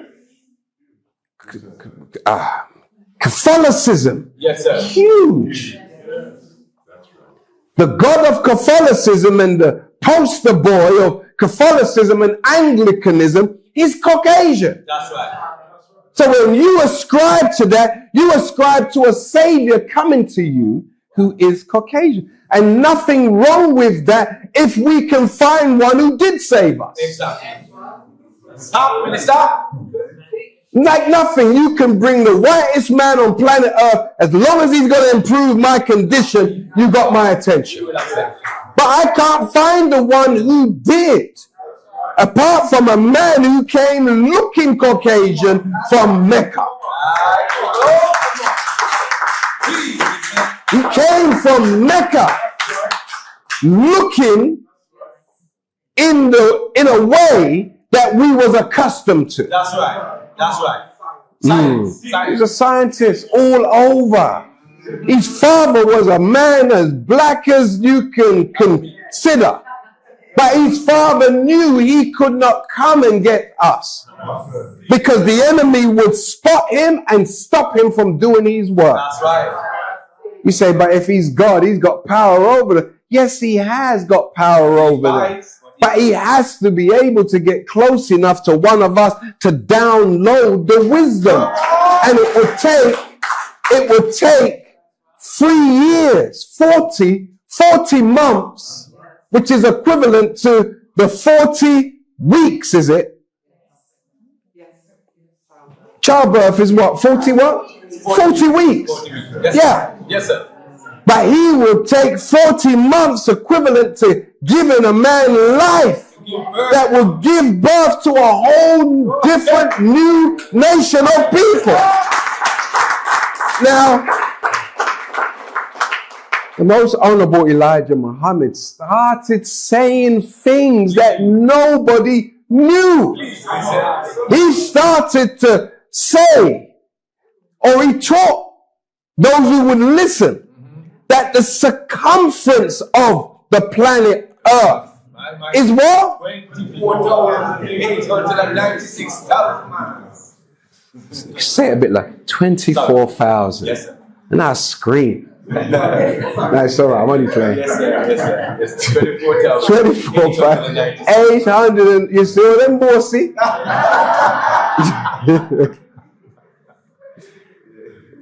Catholicism, Yes, sir. huge. The God of Catholicism and the poster boy of Catholicism and Anglicanism is Caucasian. That's right. So when you ascribe to that, you ascribe to a savior coming to you who is Caucasian. And nothing wrong with that if we can find one who did save us. Exactly. Stop, minister. Like nothing, you can bring the whitest man on planet Earth. As long as he's going to improve my condition, you got my attention. But I can't find the one who did. Apart from a man who came looking Caucasian from Mecca. He came from Mecca looking in a way that we was accustomed to. That's right. That's right. Science. Science. He's a scientist all over. His father was a man as black as you can consider. But his father knew he could not come and get us. Because the enemy would spot him and stop him from doing his work. That's right. You say, but if he's God, he's got power over them. Yes, he has got power over them. But he has to be able to get close enough to one of us to download the wisdom. And it would take 3 years, 40 months, which is equivalent to the 40 weeks, is it? Childbirth is what? 40 what? 40 weeks. 40 weeks. Yes, Yeah. Yes, sir. But he will take 40 months equivalent to giving a man life that will give birth to a whole different new nation of people. Now, the most honorable Elijah Muhammad started saying things that nobody knew. He started to say, or he taught those who would listen, that the circumference of the planet Earth is what? 24,896,000 miles. Say it a bit like 24,000. Yes, sir. And I scream. No, it's all right. I'm only playing. Yes, sir. Yes, sir. Yes, 24,000. 24,800. You see all them bossy?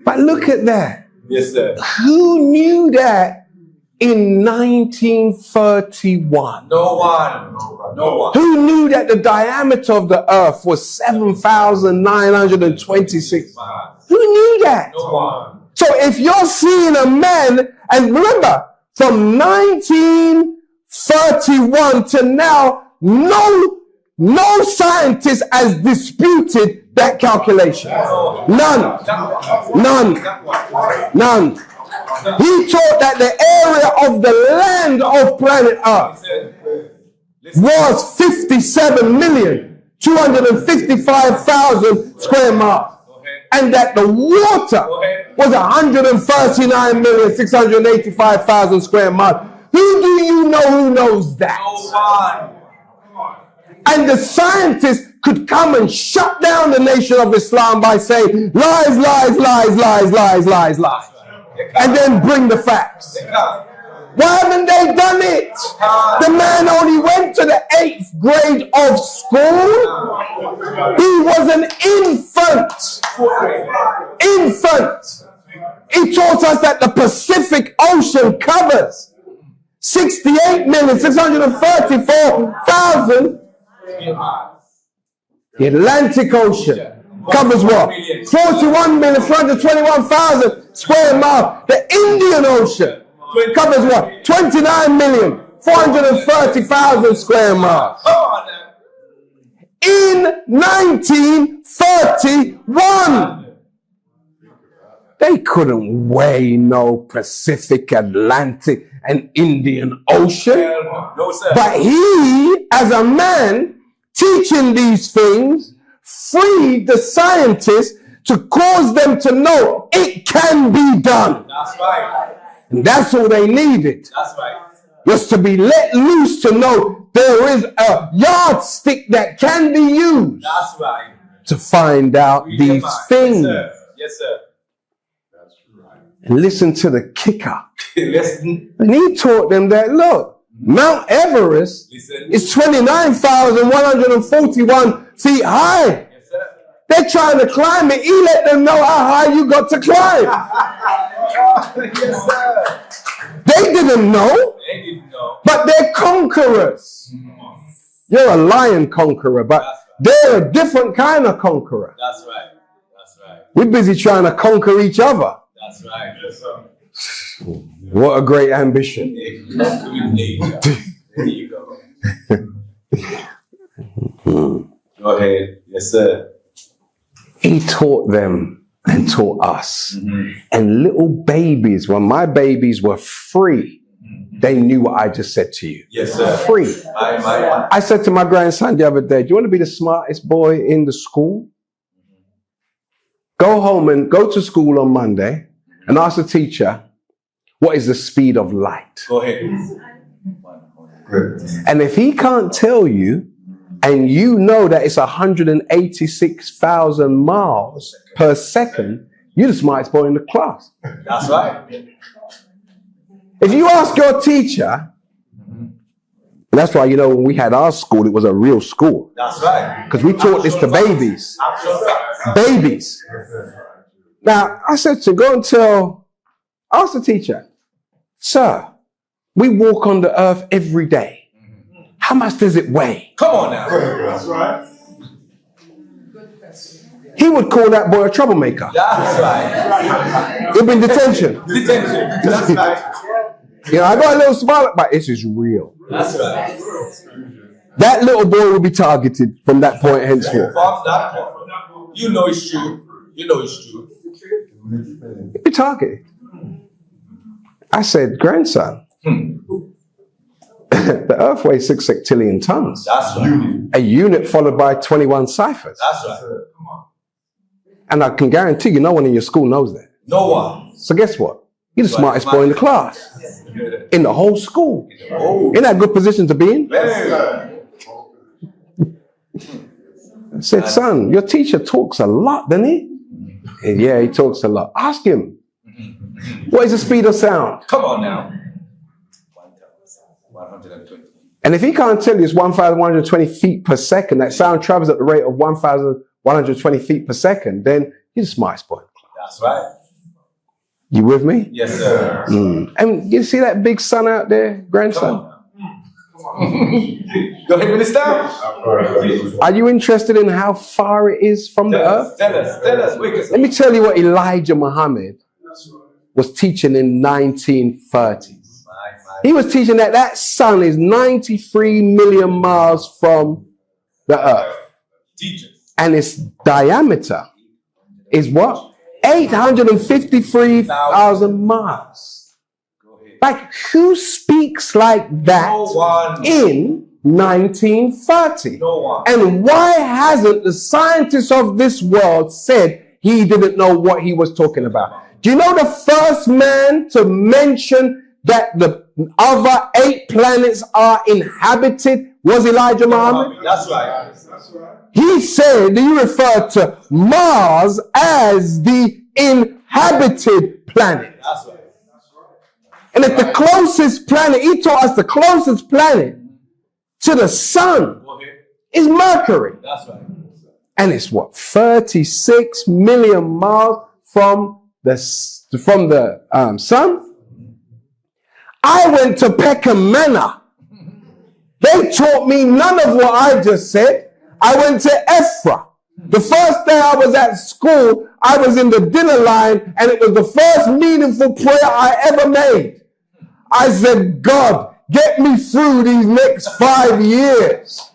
But look at that. Yes, sir. Who knew that in 1931? No one. No one. Who knew that the diameter of the earth was 7,926? Who knew that? No one. So if you're seeing a man, and remember, from 1931 to now, no scientist has disputed that calculation. None. He taught that the area of the land of planet Earth was 57,255,000 square miles. And that the water was 139,685,000 square miles. Who do you know who knows that? And the scientists could come and shut down the Nation of Islam by saying lies, lies, lies, lies, lies, lies, lies. And then bring the facts. Why haven't they done it? The man only went to the 8th grade of school. He was an infant. He taught us that the Pacific Ocean covers 68,634,000. The Atlantic Ocean covers what? 41,421,000 square miles. The Indian Ocean covers what? 29,430,000 square miles. In 1931. They couldn't weigh no Pacific, Atlantic, and Indian Ocean. No, sir. But he, as a man teaching these things, freed the scientists to cause them to know it can be done. That's right. And that's all they needed. That's right. Was to be let loose to know there is a yardstick that can be used. That's right. To find out these things. Yes, sir. Yes, sir. That's right. And listen to the kicker. Listen. And he taught them that, look, Mount Everest is 29,141 feet high. Yes, sir. They're trying to climb it. He let them know how high you got to climb. Yes, sir. They They didn't know, They didn't know. but they're conquerors. You're a lion conqueror, but they're a different kind of conqueror. That's right. That's right. We're busy trying to conquer each other. That's right. Yes, sir. What a great ambition. There you go. Go ahead. Yes, sir. He taught them and taught us. And little babies, when my babies were free, they knew what I just said to you. Yes, sir. Free. I said to my grandson the other day, do you want to be the smartest boy in the school? Go home and go to school on Monday and ask the teacher, what is the speed of light? Go ahead. And if he can't tell you, and you know that it's 186,000 miles per second, you're the smartest boy in the class. That's right. If you ask your teacher, that's why, when we had our school, it was a real school. That's right. Because we taught this to babies. Babies. Now, I said to go and ask the teacher, sir, we walk on the earth every day. How much does it weigh? Come on now. That's right. He would call that boy a troublemaker. That's right. He'd be in detention. Detention. That's right. I got a little smile, but this is real. That's right. That little boy will be targeted from that point henceforth. From that point. You know it's true. You know it's true. He'll be targeted. I said, grandson, the earth weighs 6 septillion tons. That's right. A unit followed by 21 ciphers. That's right. Come on. And I can guarantee you no one in your school knows that. No one. So guess what? You're the smartest boy in the class. In the whole school. In that good position to be in. I said, son, your teacher talks a lot, doesn't he? Yeah, he talks a lot. Ask him. What is the speed of sound? Come on now. 120. And if he can't tell you it's 1,120 feet per second, that sound travels at the rate of 1,120 feet per second, then he's the smartest boy. That's right. You with me? Yes, sir. And you see that big sun out there, grandson? Go ahead, Minister. Are you interested in how far it is from the earth? Tell us. Let me tell you what Elijah Muhammad was teaching in 1930s. He was teaching that sun is 93 million miles from the earth. And its diameter is what? 853,000 miles. Like, who speaks like that in 1930? No one. And why hasn't the scientists of this world said he didn't know what he was talking about? Do you know the first man to mention that the other 8 planets are inhabited was Elijah Muhammad? That's right. He said that he referred to Mars as the inhabited planet. That's right. And if the closest planet, he taught us the closest planet to the sun is Mercury. That's right. And it's what? 36 million miles from the sun? I went to Peckham Manor. They taught me none of what I just said. I went to Ephra. The first day I was at school, I was in the dinner line, and it was the first meaningful prayer I ever made. I said, God, get me through these next 5 years.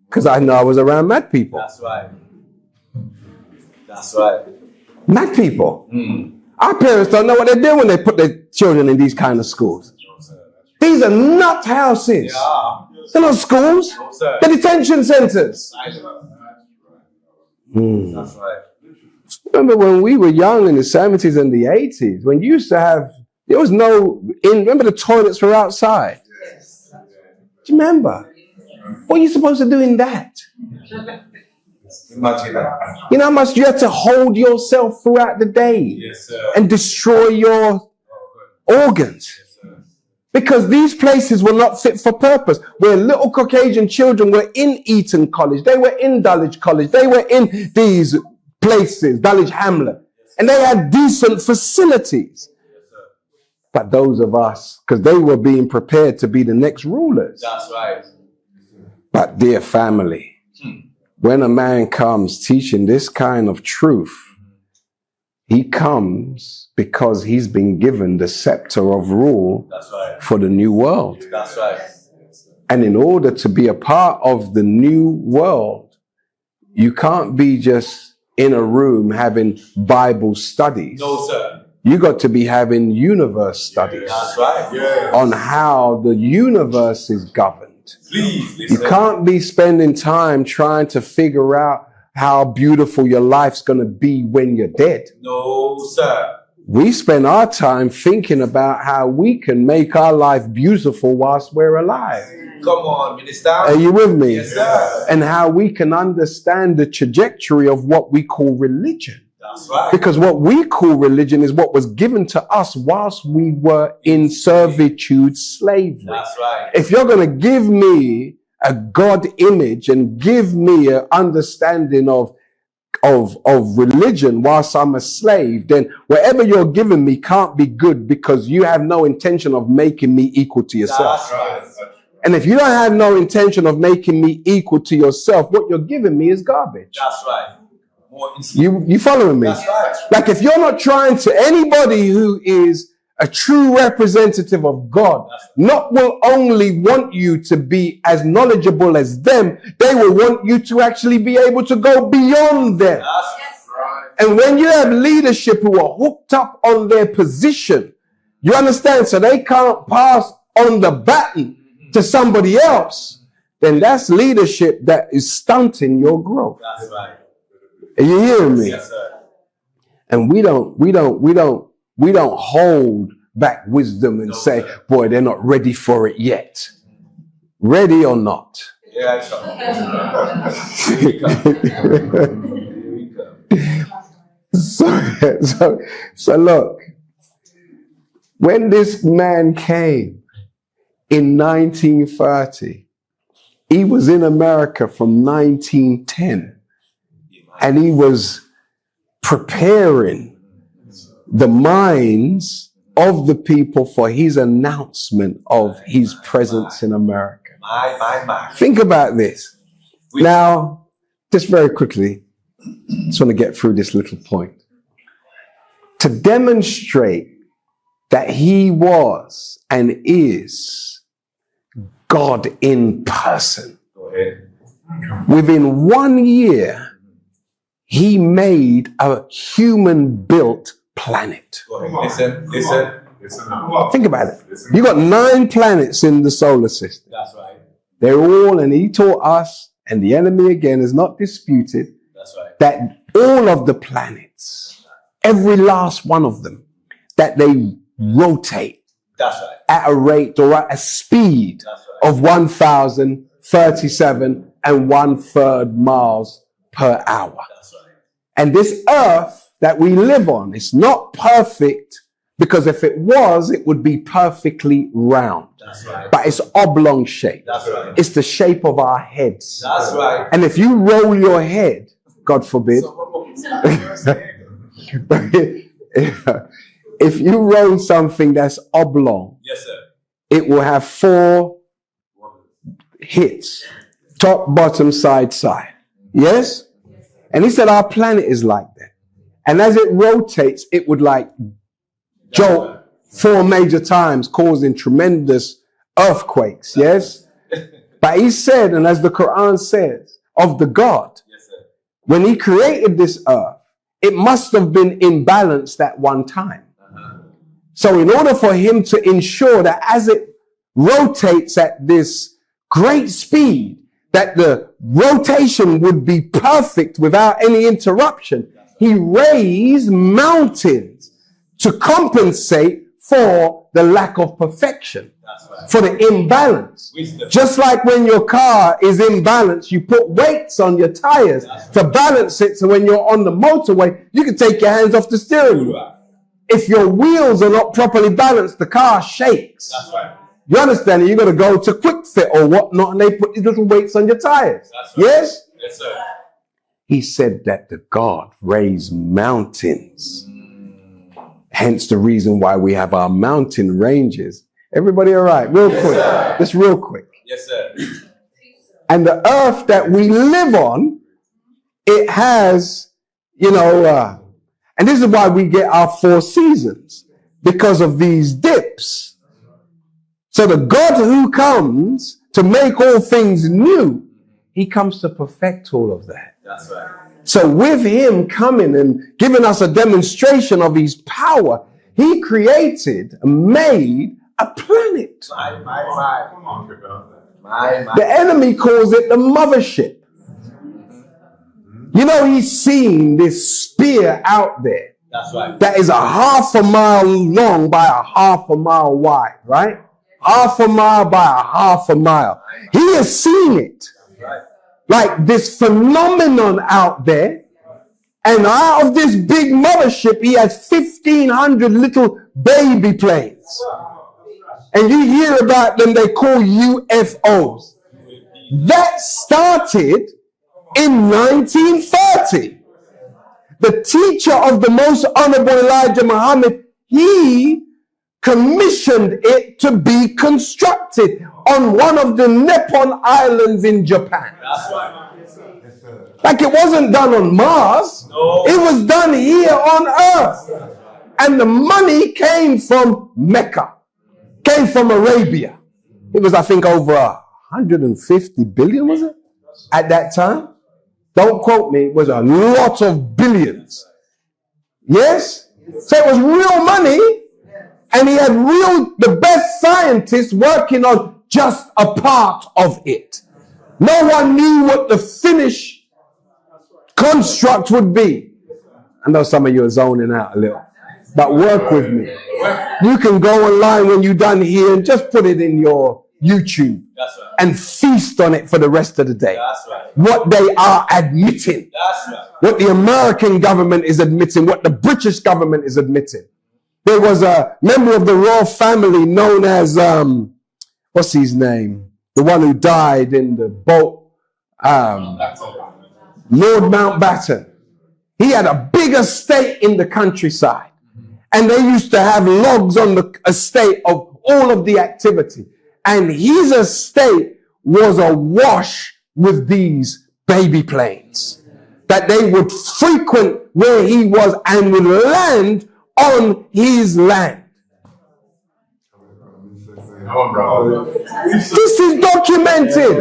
Because I know I was around mad people. That's right. That's right. Mad people. Our parents don't know what they're doing when they put their children in these kind of schools. These are nut houses. Yeah. They're not schools. They're detention centers. That's right. Remember when we were young in the 70s and the 80s, when you used to have, there was remember the toilets were outside? Yes. Do you remember? What are you supposed to do in that? Imagine that. You know how much you have to hold yourself throughout the day? Yes, sir. And destroy your organs? Yes, sir. Because these places were not fit for purpose. Where little Caucasian children were in Eton College, they were in Dulwich College, they were in these places, Dulwich Hamlet, and they had decent facilities. But those of us, because they were being prepared to be the next rulers. That's right. But dear family, when a man comes teaching this kind of truth, he comes because he's been given the scepter of rule That's right. for the new world. That's right. And in order to be a part of the new world, you can't be just in a room having Bible studies. No, sir. You got to be having universe studies That's right. Yeah. on how the universe is governed. Please You listen. can't be spending time trying to figure out how beautiful your life's going to be when you're dead. No, sir. We spend our time thinking about how we can make our life beautiful whilst we're alive. Come on, Minister. Are you with me? Yes, sir. And how we can understand the trajectory of what we call religion. That's right. Because what we call religion is what was given to us whilst we were in servitude, slavery. That's right. If you're going to give me a God image and give me an understanding of religion whilst I'm a slave, then whatever you're giving me can't be good because you have no intention of making me equal to yourself. That's right. And if you don't have no intention of making me equal to yourself, what you're giving me is garbage. That's right. More You following me? That's right. Like if you're not trying to, anybody who is a true representative of God, not will only want you to be as knowledgeable as them, they will want you to actually be able to go beyond them. That's right. And when you have leadership who are hooked up on their position, you understand, so they can't pass on the baton to somebody else, then that's leadership that is stunting your growth. That's right. Are you hearing me? Yes, sir. And we don't hold back wisdom and say, boy, they're not ready for it yet. Ready or not. Yeah, sir. So look, when this man came in 1930, he was in America from 1910. And he was preparing the minds of the people for his announcement of his presence in America. My. Think about this. Now, just very quickly, just want to get through this little point. To demonstrate that he was and is God in person. Go ahead. Within 1 year, he made a human-built planet. Go ahead. Listen. Think about it. You got 9 planets in the solar system. That's right. They're all, and he taught us, and the enemy again is not disputed, That's right. that all of the planets, every last one of them, that they rotate That's right. at a rate or at a speed That's right. of 1,037 1/3 miles per hour. That's right. And this earth that we live on is not perfect, because if it was, it would be perfectly round. That's right. But it's oblong shape. That's right. It's the shape of our heads. That's right. And if you roll your head, God forbid, if you roll something that's oblong, Yes, sir. it will have 4 hits, top, bottom, side, side. Yes? And he said our planet is like that. And as it rotates, it would like jolt 4 major times, causing tremendous earthquakes. Yes? But he said, and as the Quran says, of the God, Yes, sir. when he created this earth, it must have been imbalanced at one time. So in order for him to ensure that as it rotates at this great speed, that the rotation would be perfect without any interruption, he raised mountains to compensate for the lack of perfection, That's right. for the imbalance. Wisdom. Just like when your car is imbalanced, you put weights on your tires to balance it, so when you're on the motorway, you can take your hands off the steering wheel. If your wheels are not properly balanced, the car shakes. That's right. You understand? You got to go to Quick Fit or whatnot, and they put these little weights on your tires. That's right. Yes? Yes, sir. He said that the God raised mountains Hence the reason why we have our mountain ranges. Everybody all right? Real quick. Just real quick. Yes, sir. And the earth that we live on, it has, and this is why we get our 4 seasons, because of these dips. So the God who comes to make all things new, he comes to perfect all of that. That's right. So with him coming and giving us a demonstration of his power, he created and made a planet. The enemy calls it the mothership. He's seen this spear out there. That's right. That is a 1/2 mile long by a 1/2 mile wide, right? 1/2 mile by a 1/2 mile. He has seen it. Right. Like this phenomenon out there. And out of this big mothership, he has 1,500 little baby planes. And you hear about them, they call UFOs. That started in 1930. The teacher of the Most Honorable Elijah Muhammad, he commissioned it to be constructed on one of the Nippon Islands in Japan. That's right. Like it wasn't done on Mars. No. It was done here on Earth. And the money came from Mecca. Came from Arabia. It was, I think, over 150 billion, was it? At that time? Don't quote me. It was a lot of billions. Yes? So it was real money. And he had the best scientists working on just a part of it. No one knew what the finished construct would be. I know some of you are zoning out a little, but work with me. You can go online when you're done here and just put it in your YouTube. That's right. And feast on it for the rest of the day. That's right. What they are admitting. That's right. What the American government is admitting. What the British government is admitting. There was a member of the royal family known as, what's his name? The one who died in the boat. Lord Mountbatten. He had a big estate in the countryside. And they used to have logs on the estate of all of the activity. And his estate was awash with these baby planes. That they would frequent where he was and would land on his land. This is documented.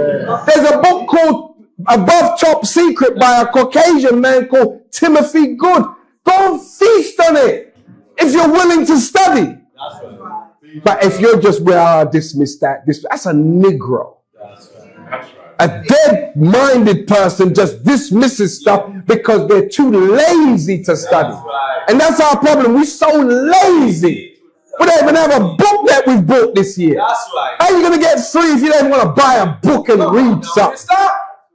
There's a book called Above Top Secret by a Caucasian man called Timothy Good. Go and feast on it if you're willing to study. That's right. But if you're just, dismiss that, that's a Negro. That's right. A dead-minded person just dismisses stuff because they're too lazy to study. That's right. And that's our problem. We're so lazy. We don't even have a book that we've bought this year. That's right. How are you going to get free if you don't want to buy a book and read something?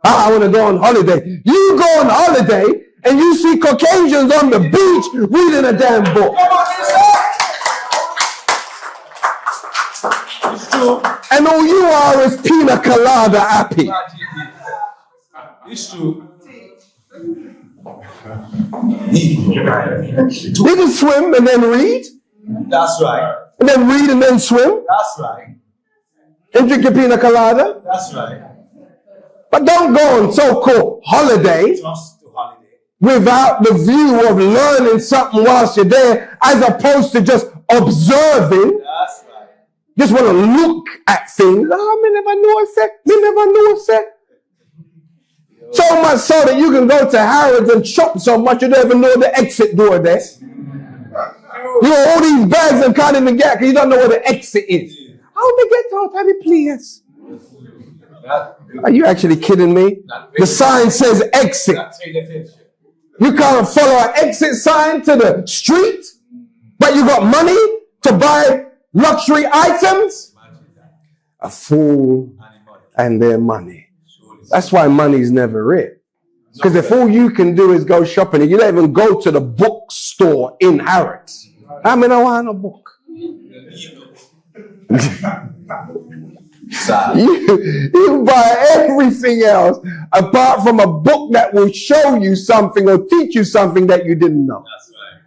I want to go on holiday. You go on holiday and you see Caucasians on the beach reading a damn book. It's true. And all you are is pina colada happy. It's true. You can swim and then read. That's right. And then read and then swim. That's right. And drink your pina colada. That's right. But don't go on so-called holiday Just to holiday. without the view of learning something whilst you're there, as opposed to just observing. That's right. Just want to look at things. Me never know effect. Me never know effect. So much so that you can go to Harrods and shop so much you don't even know the exit door there. You know, all these bags and can't even get because you don't know where the exit is. How they get out of the place? Are you actually kidding me? The sign says exit. You can't follow an exit sign to the street, but you got money to buy luxury items? A fool and their money. That's why money's never it. Because if all you can do is go shopping, and you don't even go to the bookstore in Harrods. I mean, I want a book. You buy everything else apart from a book that will show you something or teach you something that you didn't know. That's right.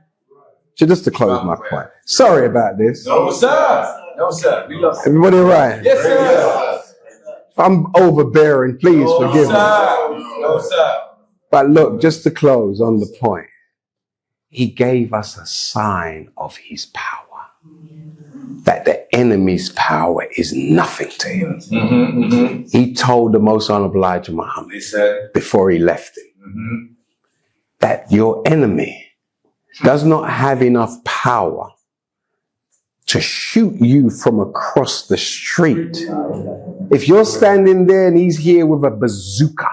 So just to close my point. Sorry about this. No, sir. No, sir. We love Everybody all right? Yes, sir. If I'm overbearing, please forgive me. No, sir. But look, just to close on the point, he gave us a sign of his power. That the enemy's power is nothing to him. He told the Most Honorable Elijah Muhammad before he left him that your enemy does not have enough power to shoot you from across the street. If you're standing there and he's here with a bazooka,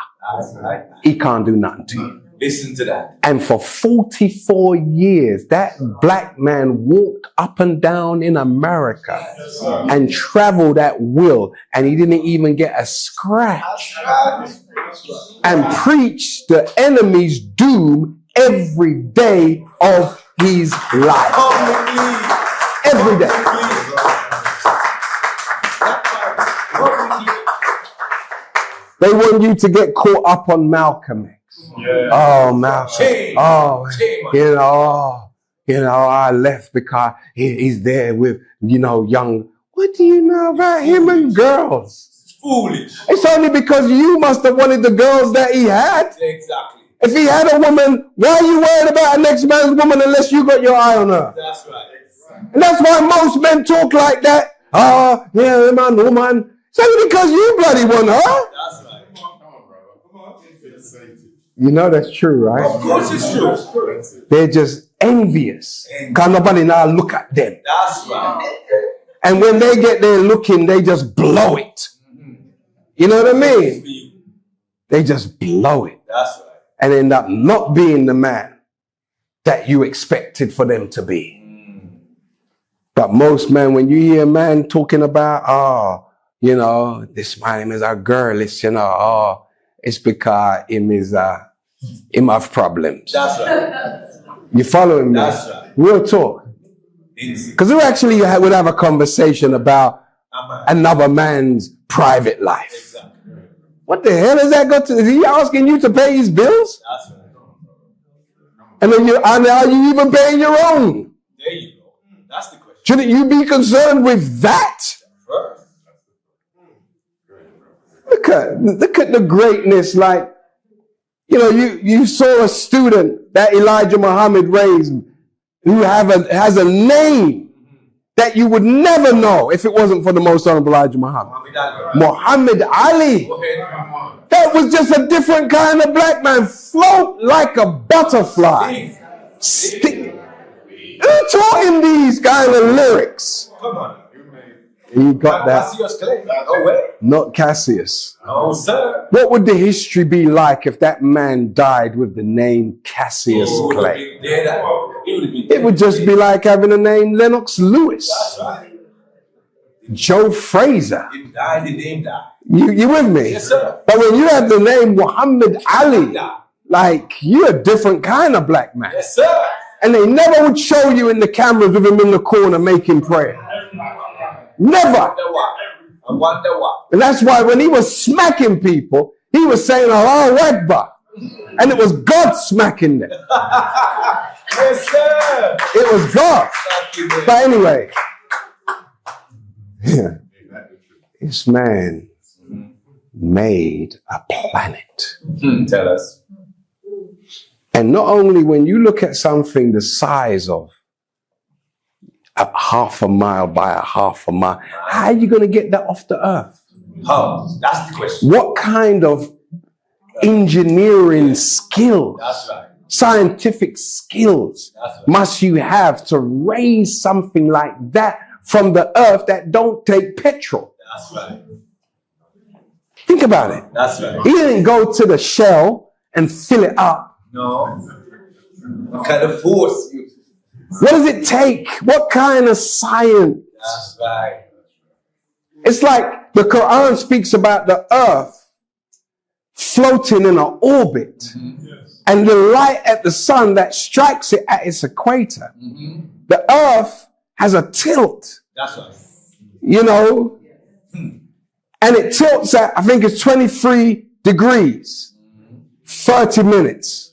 he can't do nothing to you. Listen to that. And for 44 years, that black man walked up and down in America and traveled at will, and he didn't even get a scratch. And preached the enemy's doom every day of his life. Every day. They want you to get caught up on Malcolm X. Oh, Malcolm. I left because he's there with, young. What do you know about him and girls? It's foolish. It's only because you must have wanted the girls that he had. Exactly. If he had a woman, why are you worried about a next man's woman unless you got your eye on her? That's right. And that's why most men talk like that. Man, woman. It's only because you bloody want her. That's right. You know that's true, right? Of course it's true. They're just envious. Because nobody now look at them. That's right. And when they get there looking, they just blow it. You know what I mean? They just blow it. That's right. And end up not being the man that you expected for them to be. But most men, when you hear a man talking about, this man is a girl, it's, it's because him have problems. That's right. You following me? That's right. Real talk. Because we actually would have a conversation about another man's private life. Exactly. What the hell has that got to? Is he asking you to pay his bills? That's right. And then are you even paying your own? There you go. That's the question. Shouldn't you be concerned with that? First. Look at the greatness. Like, you saw a student that Elijah Muhammad raised who has a name that you would never know if it wasn't for the Most Honorable Elijah Muhammad. Muhammad Ali. That was just a different kind of black man. Float like a butterfly. Who taught him these kind of lyrics? Come on. He got that. Cassius Clay. No way. Not Cassius. No, sir. What would the history be like if that man died with the name Cassius Clay? It would just be like having the name Lennox Lewis. That's right. Joe Frazier. It died, the name died. You with me? Yes, sir. But when you have the name Muhammad Ali, like, you're a different kind of black man. Yes, sir. And they never would show you in the cameras with him in the corner making prayer. Never. I wonder why. And that's why when he was smacking people, he was saying Allahu Akbar. And it was God smacking them. Yes, sir. It was God. But anyway, this man made a planet. Tell us. And not only when you look at something the size of a half a mile by a half a mile, how are you going to get that off the earth? How? That's the question. What kind of engineering skills, That's right. scientific skills must you have to raise something like that from the earth that don't take petrol? That's right. Think about it. That's right. He didn't go to the shell and fill it up. No. What kind of force? What does it take? What kind of science? That's right. It's like the Quran speaks about the earth floating in an orbit and the light at the sun that strikes it at its equator. The earth has a tilt. That's right. And it tilts at, I think it's 23 degrees, 30 minutes.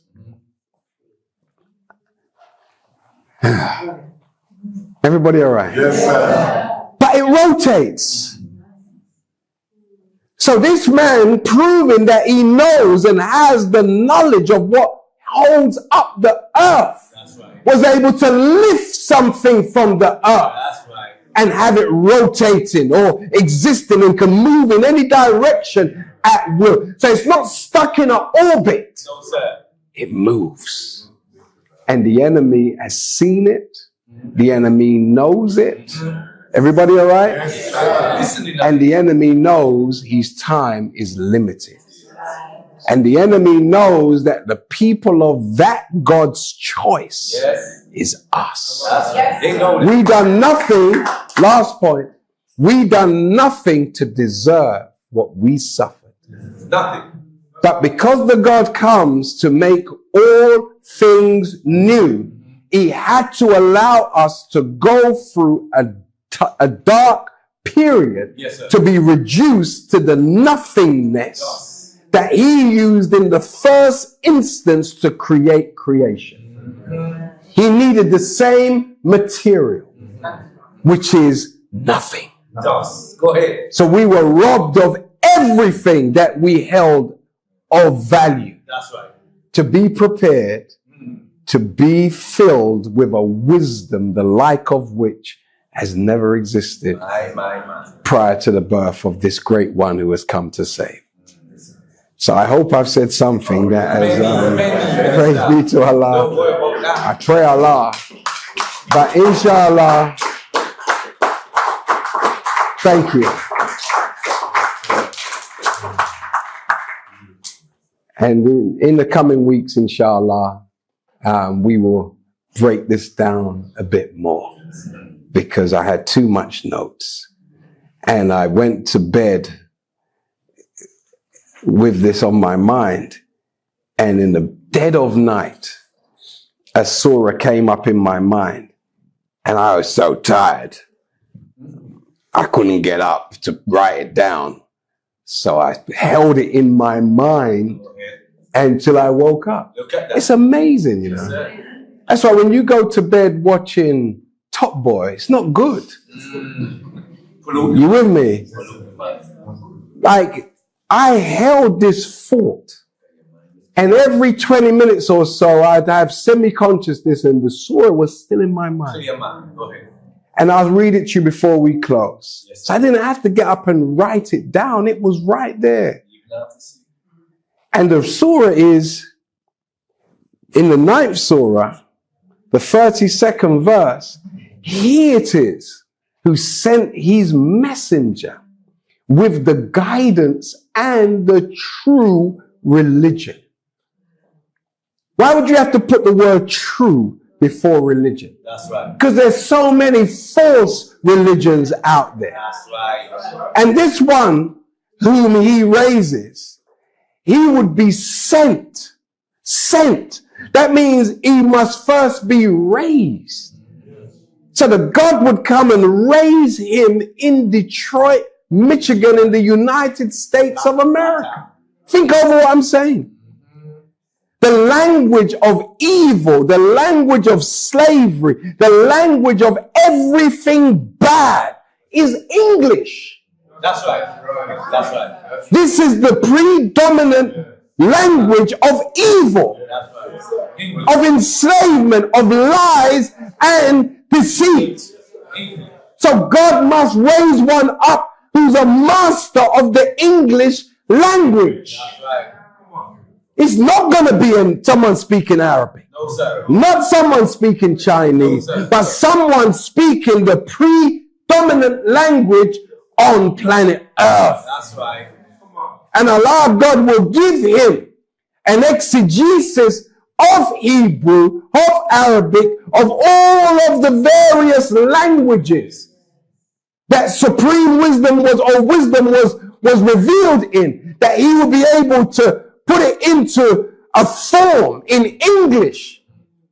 Everybody all right? Yes, sir. But it rotates. So this man, proving that he knows and has the knowledge of what holds up the earth, was able to lift something from the earth and have it rotating or existing and can move in any direction at will. So it's not stuck in an orbit. No, sir. It moves. And the enemy has seen it. The enemy knows it. Everybody all right? And the enemy knows his time is limited. And the enemy knows that the people of that God's choice is us. We done nothing, last point, we done nothing to deserve what we suffered. Nothing. But because the God comes to make all things new, he had to allow us to go through a dark period to be reduced to the nothingness that he used in the first instance to create creation. He needed the same material, which is nothing. Go ahead. So we were robbed of everything that we held of value. That's right. To be prepared to be filled with a wisdom the like of which has never existed prior to the birth of this great one who has come to save. So I hope I've said something that has, praise be to Allah. I pray Allah. But inshallah, thank you. And in the coming weeks, inshallah, we will break this down a bit more because I had too much notes. And I went to bed with this on my mind. And in the dead of night, a surah came up in my mind. And I was so tired. I couldn't get up to write it down. So I held it in my mind until I woke up. It's amazing, you know. That's why when you go to bed watching Top Boy, it's not good. You with me? Like, I held this thought. And every 20 minutes or so, I'd have semi-consciousness and the surah was still in my mind. And I'll read it to you before we close. So I didn't have to get up and write it down. It was right there. And the surah is, in the 9th surah, the 32nd verse, he it is who sent his messenger with the guidance and the true religion. Why would you have to put the word true before religion? That's right. Because there's so many false religions out there. That's right. And this one whom he raises, he would be sent. Sent. That means he must first be raised. So the God would come and raise him in Detroit, Michigan, in the United States of America. Think over what I'm saying. The language of evil, the language of slavery, the language of everything bad is English. That's right. That's right. This is the predominant language of evil, of enslavement, of lies and deceit. So God must raise one up who's a master of the English language. It's not going to be someone speaking Arabic. No, sir. Not someone speaking Chinese, but someone speaking the predominant language on planet Earth. That's right. And Allah God will give him an exegesis of Hebrew, of Arabic, of all of the various languages that supreme wisdom was revealed in, that he will be able to put it into a form in English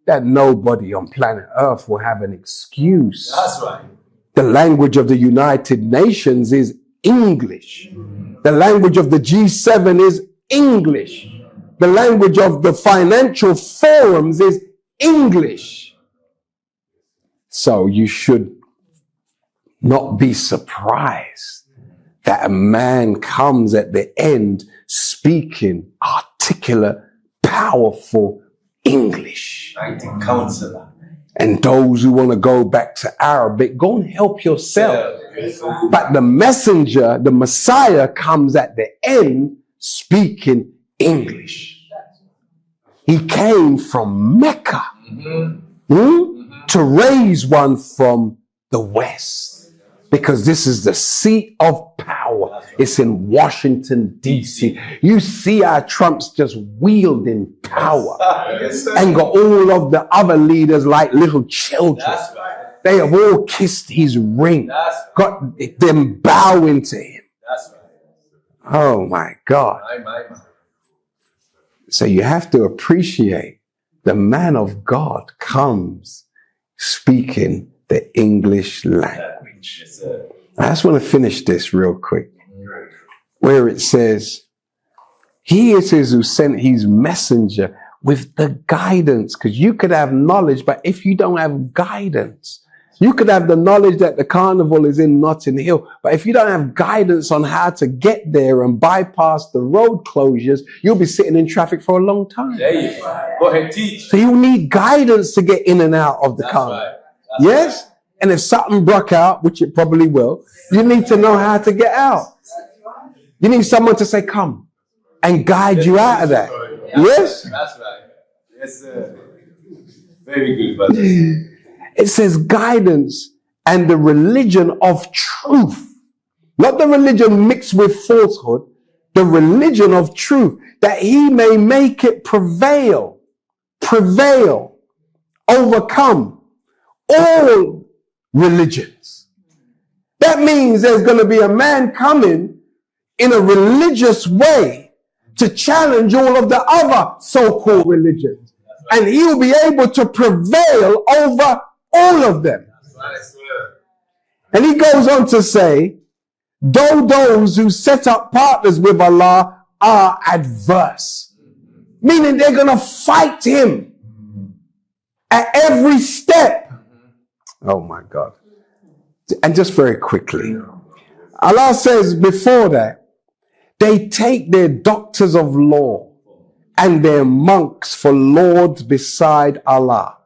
that nobody on planet Earth will have an excuse. That's right. The language of the United Nations is English. The language of the G7 is English. The language of the financial forums is English. So you should not be surprised that a man comes at the end speaking articulate, powerful English. Counselor. And those who want to go back to Arabic, go and help yourself. But the messenger, the Messiah, comes at the end speaking English. He came from Mecca to raise one from the West. Because this is the seat of power. It's in Washington, D.C. You see our Trump's just wielding power and got all of the other leaders like little children. They have all kissed his ring, got them bowing to him. Oh my God. So you have to appreciate the man of God comes speaking the English language. I just want to finish this real quick, where it says, he it is who sent his messenger with the guidance, because you could have knowledge, but if you don't have guidance, you could have the knowledge that the carnival is in Notting Hill, but if you don't have guidance on how to get there and bypass the road closures, you'll be sitting in traffic for a long time. There you go. Go ahead, teach. So you need guidance to get in and out of the carnival. Right. Yes? Right. And if something broke out, which it probably will, you need to know how to get out. You need someone to say, come, and guide you out of that. Yes? That's right. Yes, sir. Very good, brother. It says guidance and the religion of truth. Not the religion mixed with falsehood. The religion of truth. That he may make it prevail, overcome all religions. That means there's going to be a man coming in a religious way to challenge all of the other so-called religions. And he will be able to prevail over all of them. And he goes on to say, though those who set up partners with Allah are adverse, meaning they're going to fight him at every step. Oh my God. And just very quickly, Allah says before that, they take their doctors of law and their monks for lords beside Allah,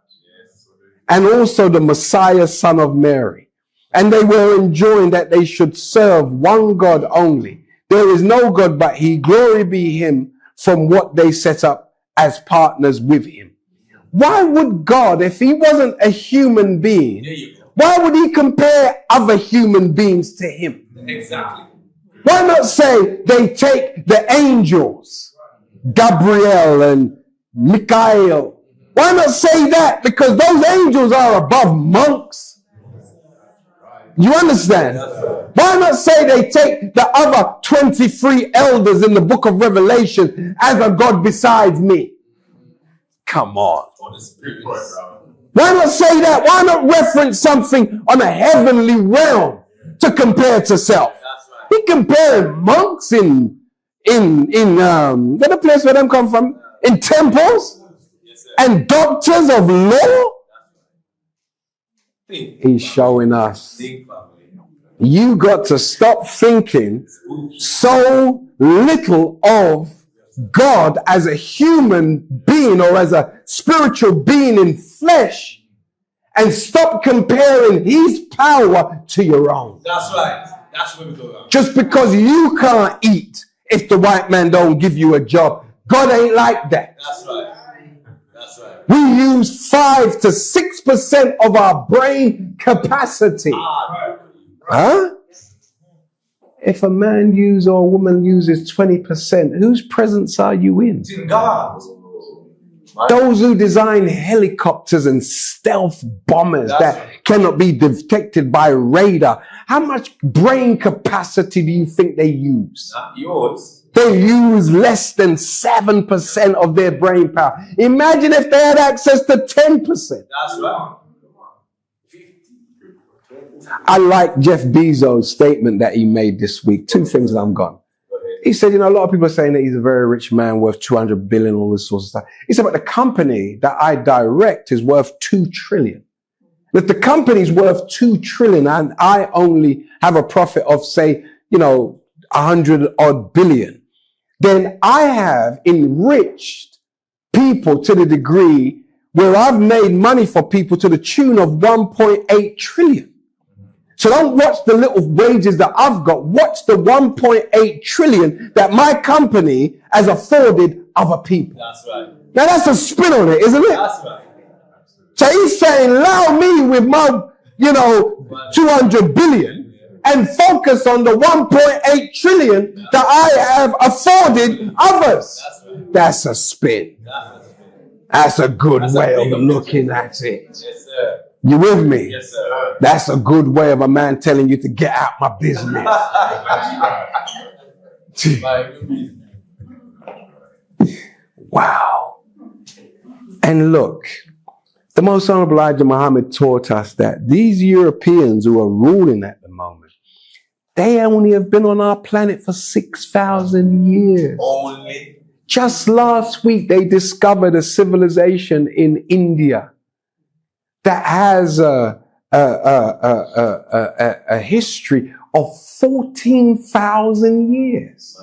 and also the Messiah, son of Mary. And they were enjoined that they should serve one God only. There is no God but he, glory be him, from what they set up as partners with him. Why would God, if he wasn't a human being, why would he compare other human beings to him? Exactly. Why not say they take the angels, Gabriel and Michael? Why not say that? Because those angels are above monks. You understand? Why not say they take the other 23 elders in the book of Revelation as a God besides me? Come on. Why not say that? Why not reference something on a heavenly realm to compare to self? He compared monks in where the place where them come from? In temples and doctors of law. He's showing us. You got to stop thinking so little of God as a human being or as a spiritual being in flesh, and stop comparing his power to your own. That's right. That's where we go wrong. Just because you can't eat if the white man don't give you a job, God ain't like that. That's right. That's right. We use 5 to 6% of our brain capacity. Huh? If a man uses or a woman uses 20%, whose presence are you in? It's in God. Those who design helicopters and stealth bombers that cannot be detected by radar. How much brain capacity do you think they use? Not yours. They use less than 7% of their brain power. Imagine if they had access to 10%. That's right. I like Jeff Bezos' statement that he made this week. 2 things and I'm gone. He said, a lot of people are saying that he's a very rich man worth 200 billion, all this sort of stuff. He said, but the company that I direct is worth 2 trillion. That the company's worth 2 trillion and I only have a profit of, say, 100 odd billion, then I have enriched people to the degree where I've made money for people to the tune of 1.8 trillion. So don't watch the little wages that I've got. Watch the 1.8 trillion that my company has afforded other people. That's right. Now that's a spin on it, isn't it? That's right. So he's saying, allow me with my, 200 billion and focus on the 1.8 trillion that I have afforded others. That's a spin. That's a good way of looking at it. Yes, sir. You with me? Yes, sir. That's a good way of a man telling you to get out my business. Wow. And look, the Most Honorable Elijah Muhammad taught us that these Europeans who are ruling at the moment, they only have been on our planet for 6,000 years. Only. Just last week, they discovered a civilization in India that has a history of 14,000 years.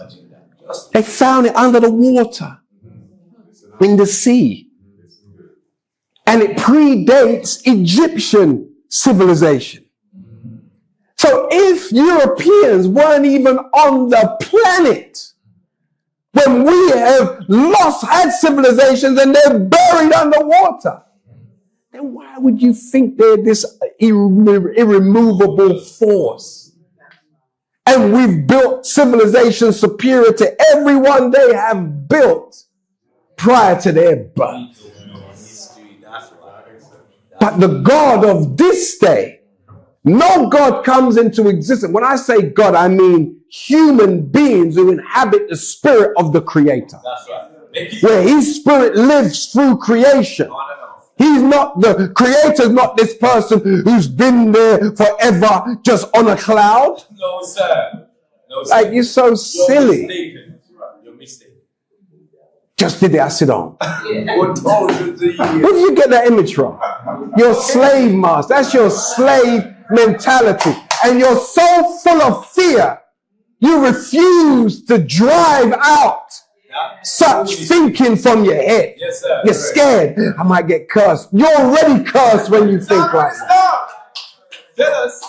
They found it under the water, in the sea. And it predates Egyptian civilization. So if Europeans weren't even on the planet when we have had civilizations and they're buried underwater, then why would you think they're this irremovable force? And we've built civilizations superior to everyone they have built prior to their birth. But the God of this day, no God comes into existence. When I say God, I mean human beings who inhabit the spirit of the Creator. That's right. Where his spirit lives through creation. He's not, the Creator's not this person who's been there forever just on a cloud. No, sir. No, sir. Like, you're so silly. You're mistaken. Just did that, sit on. What told you to Where you? did you get that image from? Your slave master. That's your slave mentality. And you're so full of fear, you refuse to drive out such thinking from your head. Yes, sir. You're scared. I might get cursed. You're already cursed when you think like that. Stop. Tell us.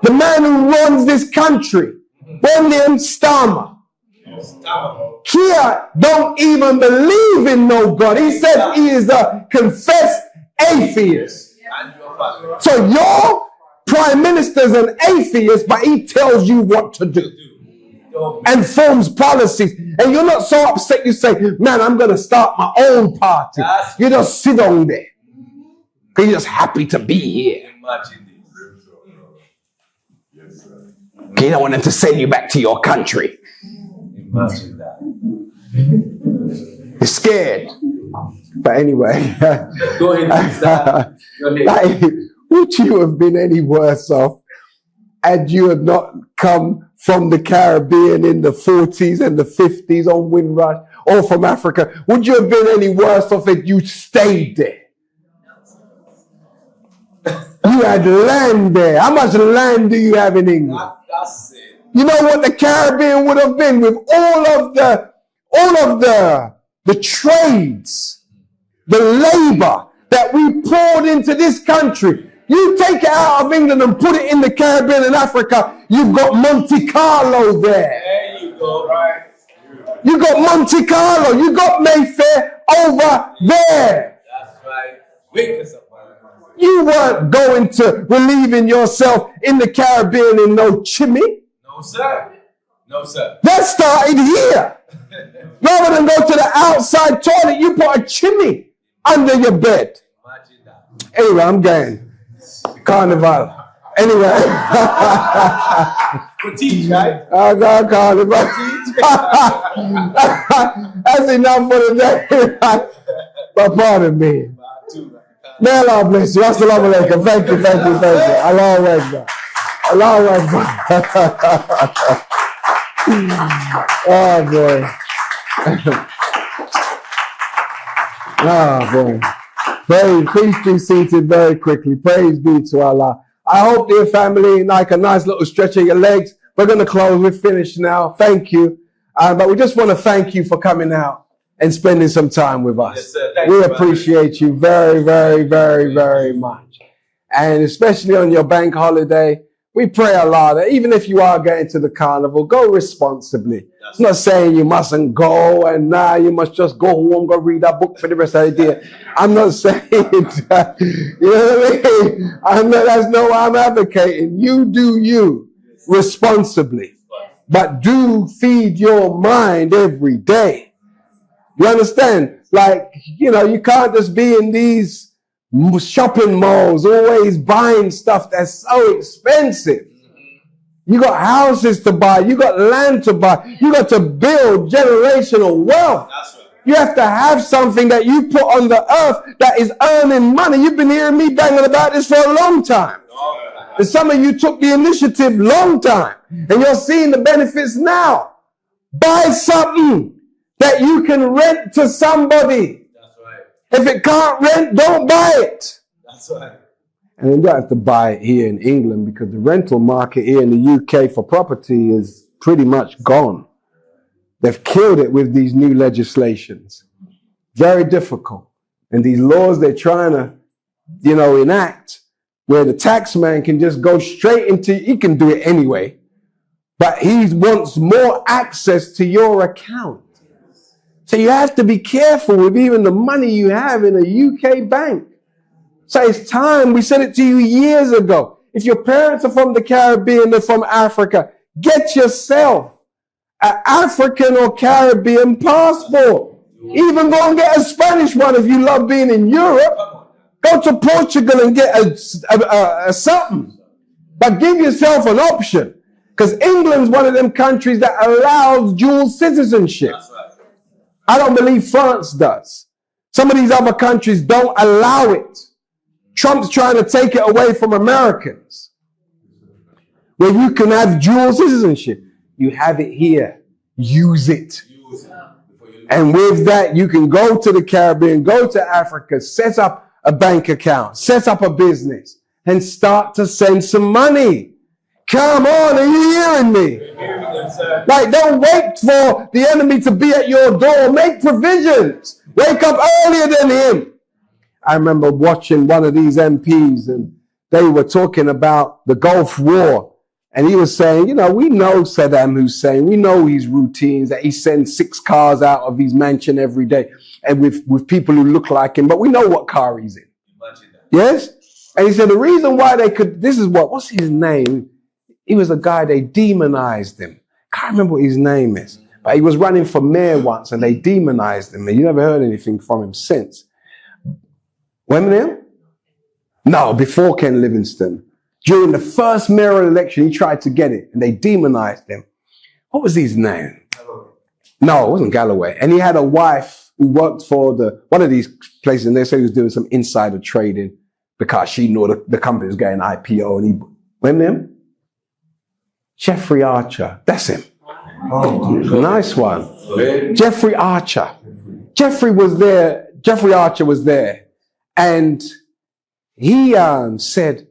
The man who runs this country, William Starmer, Stop. here don't even believe in no God. He said he is a confessed atheist. And your family. So your prime minister's an atheist, but he tells you what to do and forms policies. And you're not so upset you say, man, I'm going to start my own party. You just sit on there. You're just happy to be here. Imagine this. You don't want them to send you back to your country. Imagine that. You're scared. But anyway, Go ahead, sister. Go ahead. like, would you have been any worse off had you had not come from the Caribbean in the 40s and the 50s on Windrush, or from Africa? Would you have been any worse off if you stayed there? You had land there. How much land do you have in England? That's it. You know what the Caribbean would have been with all of the trades, the labor that we poured into this country. You take it out of England and put it in the Caribbean and Africa, you've got Monte Carlo there. There you go, right? You got Monte Carlo. You got Mayfair over there. That's right. Wake us up. You weren't going to relieving yourself in the Caribbean in no chimney. No, sir. No, sir. That started here. Rather than go to the outside toilet, you put a chimney under your bed. Imagine that. Anyway, I'm going. Carnival. Anyway. For teach, right? I got carnival. That's enough for the day. But pardon me. May Allah bless you. Assalamu alaikum. Thank you. Allahu Akbar. Allahu Akbar. Oh boy. Oh boy. Please be seated very quickly. Praise be to Allah. I hope, dear family, like a nice little stretch of your legs. We're going to close. We're finished now. Thank you. But we just want to thank you for coming out and spending some time with us. Yes, sir. We appreciate you very, very, very, very much. And especially on your bank holiday, we pray Allah that even if you are going to the carnival, go responsibly. I'm not saying you mustn't go and you must just go home, go read that book for the rest of the day. I'm not saying that. You know what I mean? That's not what I'm advocating. You do you responsibly. But do feed your mind every day. You understand? Like, you know, you can't just be in these shopping malls always buying stuff that's so expensive. You got houses to buy. You got land to buy. You got to build generational wealth. You have to have something that you put on the earth that is earning money. You've been hearing me banging about this for a long time. And some of you took the initiative long time. And you're seeing the benefits now. Buy something that you can rent to somebody. That's right. If it can't rent, don't buy it. That's right. And you don't have to buy it here in England because the rental market here in the UK for property is pretty much gone. They've killed it with these new legislations. Very difficult. And these laws they're trying to, enact where the tax man can just go straight into, he can do it anyway, but he wants more access to your account. So you have to be careful with even the money you have in a UK bank. So it's time. We said it to you years ago. If your parents are from the Caribbean, they're from Africa, get yourself an African or Caribbean passport. Even go and get a Spanish one if you love being in Europe. Go to Portugal and get a something. But give yourself an option. Because England's one of them countries that allows dual citizenship. I don't believe France does. Some of these other countries don't allow it. Trump's trying to take it away from Americans. Where you can have dual citizenship. You have it here. Use it. And with that, you can go to the Caribbean, go to Africa, set up a bank account, set up a business, and start to send some money. Come on, are you hearing me? Like, don't wait for the enemy to be at your door. Make provisions. Wake up earlier than him. I remember watching one of these MPs and they were talking about the Gulf War. And he was saying, we know Saddam Hussein. We know his routines, that he sends 6 cars out of his mansion every day and with people who look like him. But we know what car he's in. Yes? And he said the reason why they could, what's his name? He was a guy, they demonized him. Can't remember what his name is. But he was running for mayor once and they demonized him. And you never heard anything from him since. When? No, before Ken Livingstone. During the first mayoral election, he tried to get it and they demonized him. What was his name? No, it wasn't Galloway. And he had a wife who worked for one of these places and they said he was doing some insider trading because she knew the company was getting IPO and he went him. Jeffrey Archer. That's him. Oh, nice one. Jeffrey Archer. Jeffrey Archer was there. And he said,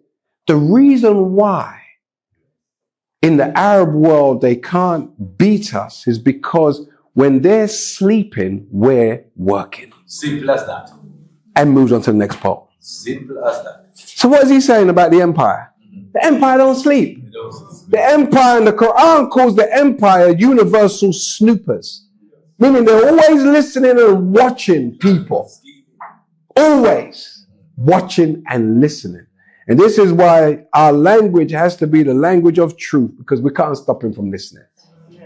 the reason why in the Arab world they can't beat us is because when they're sleeping, we're working. Simple as that. And moved on to the next poll. Simple as that. So what is he saying about the empire? The empire don't sleep. The empire in the Quran calls the empire universal snoopers. Meaning they're always listening and watching people. Always watching and listening. And this is why our language has to be the language of truth, because we can't stop him from listening.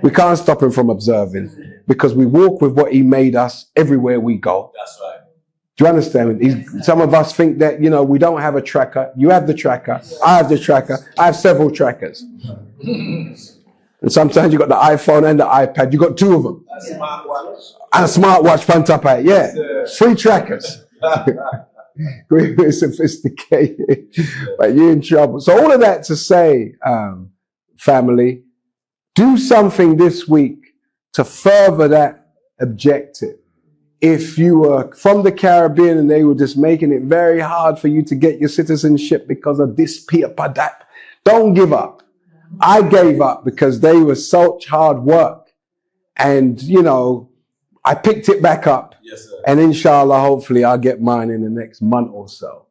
We can't stop him from observing, because we walk with what he made us everywhere we go. That's right. Do you understand? Some of us think that, we don't have a tracker. You have the tracker. I have the tracker. I have several trackers. And sometimes you got the iPhone and the iPad. You got 2 of them. A smartwatch. And a smartwatch front up at, yeah. 3 trackers. We're sophisticated, but you're in trouble. So all of that to say, family, do something this week to further that objective. if you were from the Caribbean and they were just making it very hard for you to get your citizenship because of this paper, that, don't give up. I gave up because they were such hard work. And, you know, I picked it back up. Yes, sir. And inshallah, hopefully I'll get mine in the next month or so.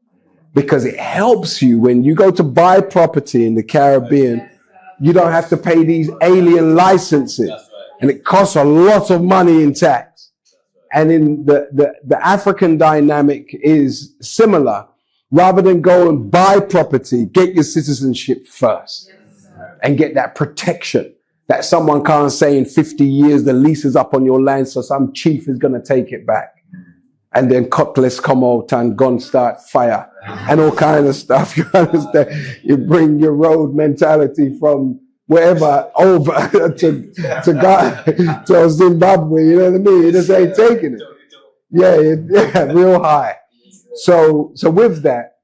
Because it helps you when you go to buy property in the Caribbean, you don't have to pay these alien licenses. That's right. And it costs a lot of money in tax. And in the African dynamic is similar. Rather than go and buy property, get your citizenship first. And get that protection that someone can't say in 50 years the lease is up on your land, so some chief is going to take it back. And then cutlass come out and gun start fire and all kind of stuff. You understand? You bring your road mentality from wherever over to God, to Zimbabwe. You know what I mean? You just ain't taking it. Yeah, real high. So with that,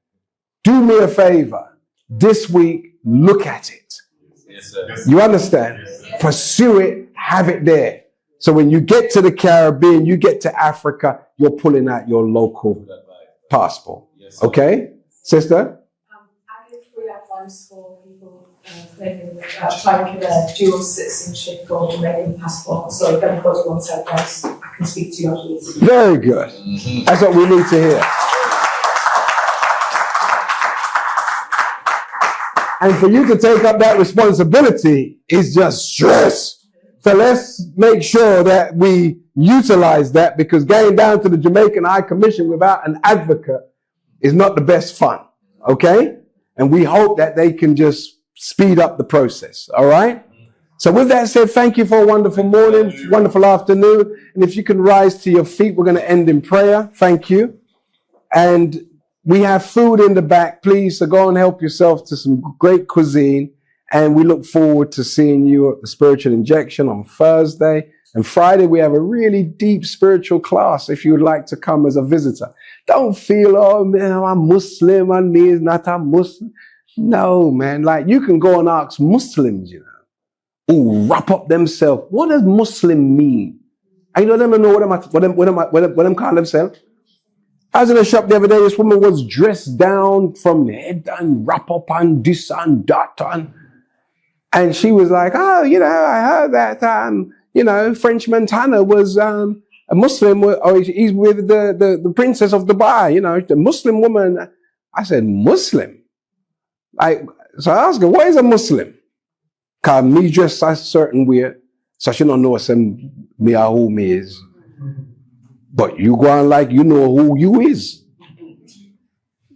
do me a favor. This week, look at it. Yes, sir. You understand? Pursue it, have it there. So when you get to the Caribbean, you get to Africa, you're pulling out your local passport. Yes, sir. Okay? Sister? I give free advice for people applying for their dual citizenship or Jamaican passport. So if anybody wants advice, I can speak to you afterwards. Very good. That's what we need to hear. And for you to take up that responsibility is just stress. So let's make sure that we utilize that, because going down to the Jamaican High Commission without an advocate is not the best fun. Okay? And we hope that they can just speed up the process. All right? So with that said, thank you for a wonderful morning, wonderful afternoon. And if you can rise to your feet, we're going to end in prayer. Thank you. And we have food in the back, please. So go and help yourself to some great cuisine. And we look forward to seeing you at the Spiritual Injection on Thursday. And Friday, we have a really deep spiritual class if you would like to come as a visitor. Don't feel, oh, man, I'm Muslim and me is not a Muslim. No, man. Like, you can go and ask Muslims, you know, who wrap up themselves. What does Muslim mean? I don't even know what them call themselves. I was in a shop the other day, this woman was dressed down from head and wrap up and this and that. And she was like, oh, you know, I heard that, you know, French Montana was a Muslim, or he's with the princess of Dubai, you know, the Muslim woman. I said, Muslim? So I asked her, what is a Muslim? Because me dress a certain way, so she don't know me or who me is. But you go on like you know who you is.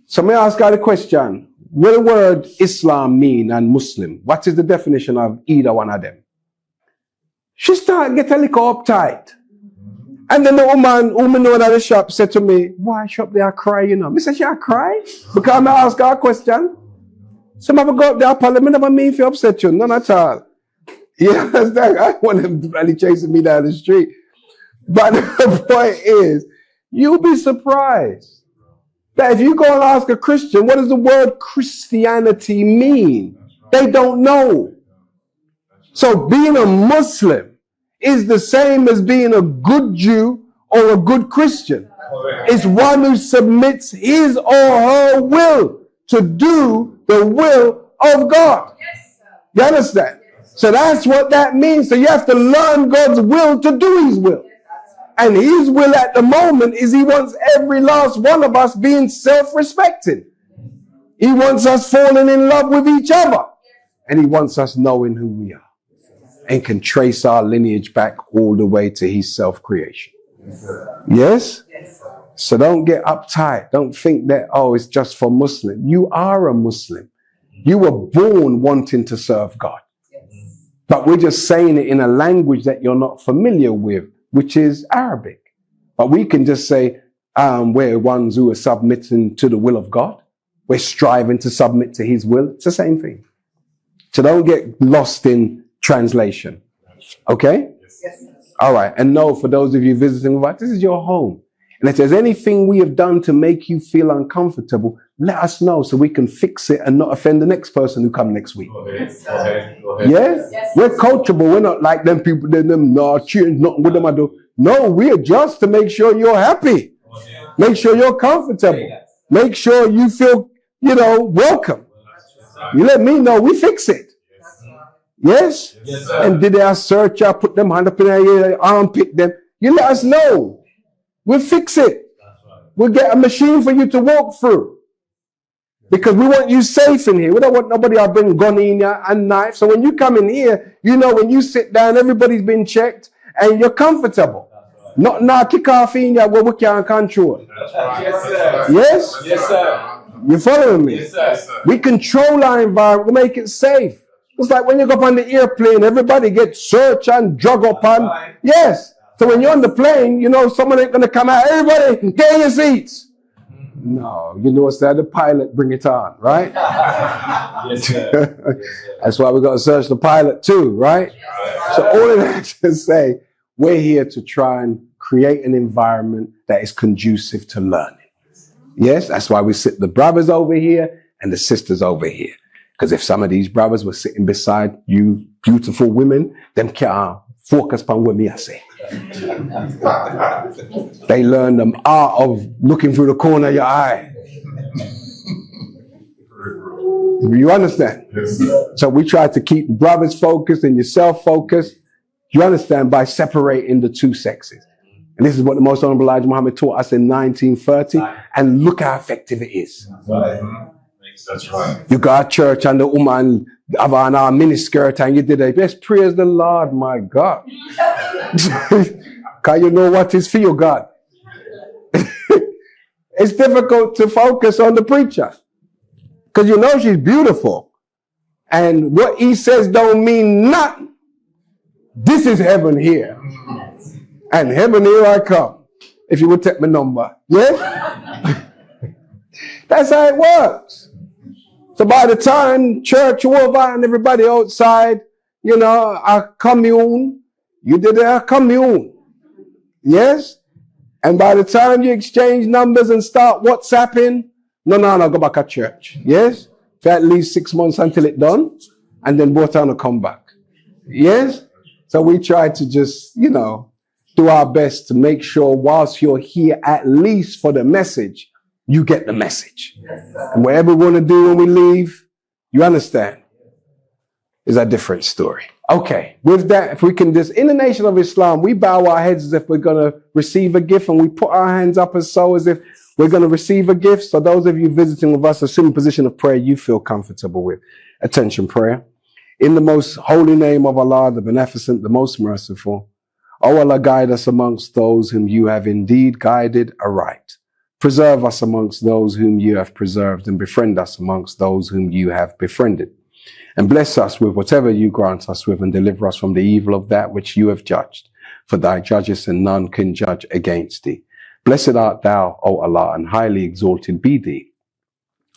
So may I ask her the question, what the word Islam mean and Muslim? What is the definition of either one of them? She started getting a little uptight. And then the woman who me know at the shop said to me, why shop there cry, you know? I said, she cry? Because I ask her a question. Some of them go up there, Parliament never mean for upset you, none at all. You understand? I want them really chasing me down the street. But the point is, you'll be surprised that if you go and ask a Christian, what does the word Christianity mean? They don't know. So being a Muslim is the same as being a good Jew or a good Christian. It's one who submits his or her will to do the will of God. You understand? So that's what that means. So you have to learn God's will to do his will. And his will at the moment is he wants every last one of us being self-respecting. He wants us falling in love with each other. And he wants us knowing who we are. And can trace our lineage back all the way to his self-creation. Yes? So don't get uptight. Don't think that, oh, it's just for Muslim. You are a Muslim. You were born wanting to serve God. But we're just saying it in a language that you're not familiar with, which is Arabic. But we can just say, we're ones who are submitting to the will of God. We're striving to submit to his will. It's the same thing. So don't get lost in translation. Okay? Yes. All right. And no, for those of you visiting with us, this is your home. And if there's anything we have done to make you feel uncomfortable, let us know so we can fix it and not offend the next person who come next week. Yes. Yes? We're coachable. We're not like them people, them, no, change nothing with them I do. No, we adjust to make sure you're happy. Make sure you're comfortable. Make sure you feel, welcome. You let me know, we fix it. Yes? Yes, sir. And did I search, I put them hand up in their armpit them. You let us know. We'll fix it. We'll get a machine for you to walk through. Because we want you safe in here. We don't want nobody to bring gun in here and knife. So when you come in here, when you sit down, everybody's been checked and you're comfortable. Not now kick off in here where we can't control. Yes, sir. Yes? Yes, sir. You following me? Yes, sir. We control our environment. We make it safe. It's like when you go up on the airplane, everybody gets searched and drug up on. Yes. So when you're on the plane, someone ain't going to come out. Everybody, get in your seats. No, what's that? The pilot, bring it on, right? Yes, sir. That's why we got to search the pilot too, right? So all of that to say, we're here to try and create an environment that is conducive to learning. Yes, that's why we sit the brothers over here and the sisters over here. Because if some of these brothers were sitting beside you beautiful women, them can't focus on what me I say. They learn the art of looking through the corner of your eye. You understand? So we try to keep brothers focused and yourself focused. You understand? By separating the two sexes. And this is what the Most Honorable Elijah Muhammad taught us in 1930. And look how effective it is. That's right. You got church and the woman have on our miniskirt and you did a best praise the Lord, my God. Because you know what is for you, God. It's difficult to focus on the preacher. Because she's beautiful. And what he says don't mean nothing. This is heaven here. And heaven here I come. If you would take my number. Yes? That's how it works. So by the time church over and everybody outside, a commune, you did a commune. Yes? And by the time you exchange numbers and start WhatsApping, no, go back at church. Yes? For at least 6 months until it's done. And then both time to come back. Yes? So we try to just, do our best to make sure whilst you're here, at least for the message, you get the message. And whatever we want to do when we leave, you understand, is a different story. Okay, with that, if we can just, in the nation of Islam, we bow our heads as if we're going to receive a gift, and we put our hands up as if we're going to receive a gift. So those of you visiting with us, assume a position of prayer you feel comfortable with. Attention prayer. In the most holy name of Allah, the Beneficent, the most merciful, O Allah, guide us amongst those whom you have indeed guided aright. Preserve us amongst those whom you have preserved, and befriend us amongst those whom you have befriended. And bless us with whatever you grant us with, and deliver us from the evil of that which you have judged. For thy judgest, and none can judge against thee. Blessed art thou, O Allah, and highly exalted be thee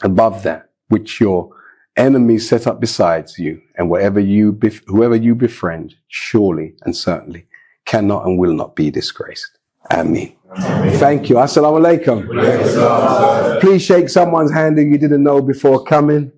above that which your enemies set up besides you, and whoever you befriend, surely and certainly cannot and will not be disgraced. Ameen. Thank you. Assalamu alaikum. Please shake someone's hand that you didn't know before coming.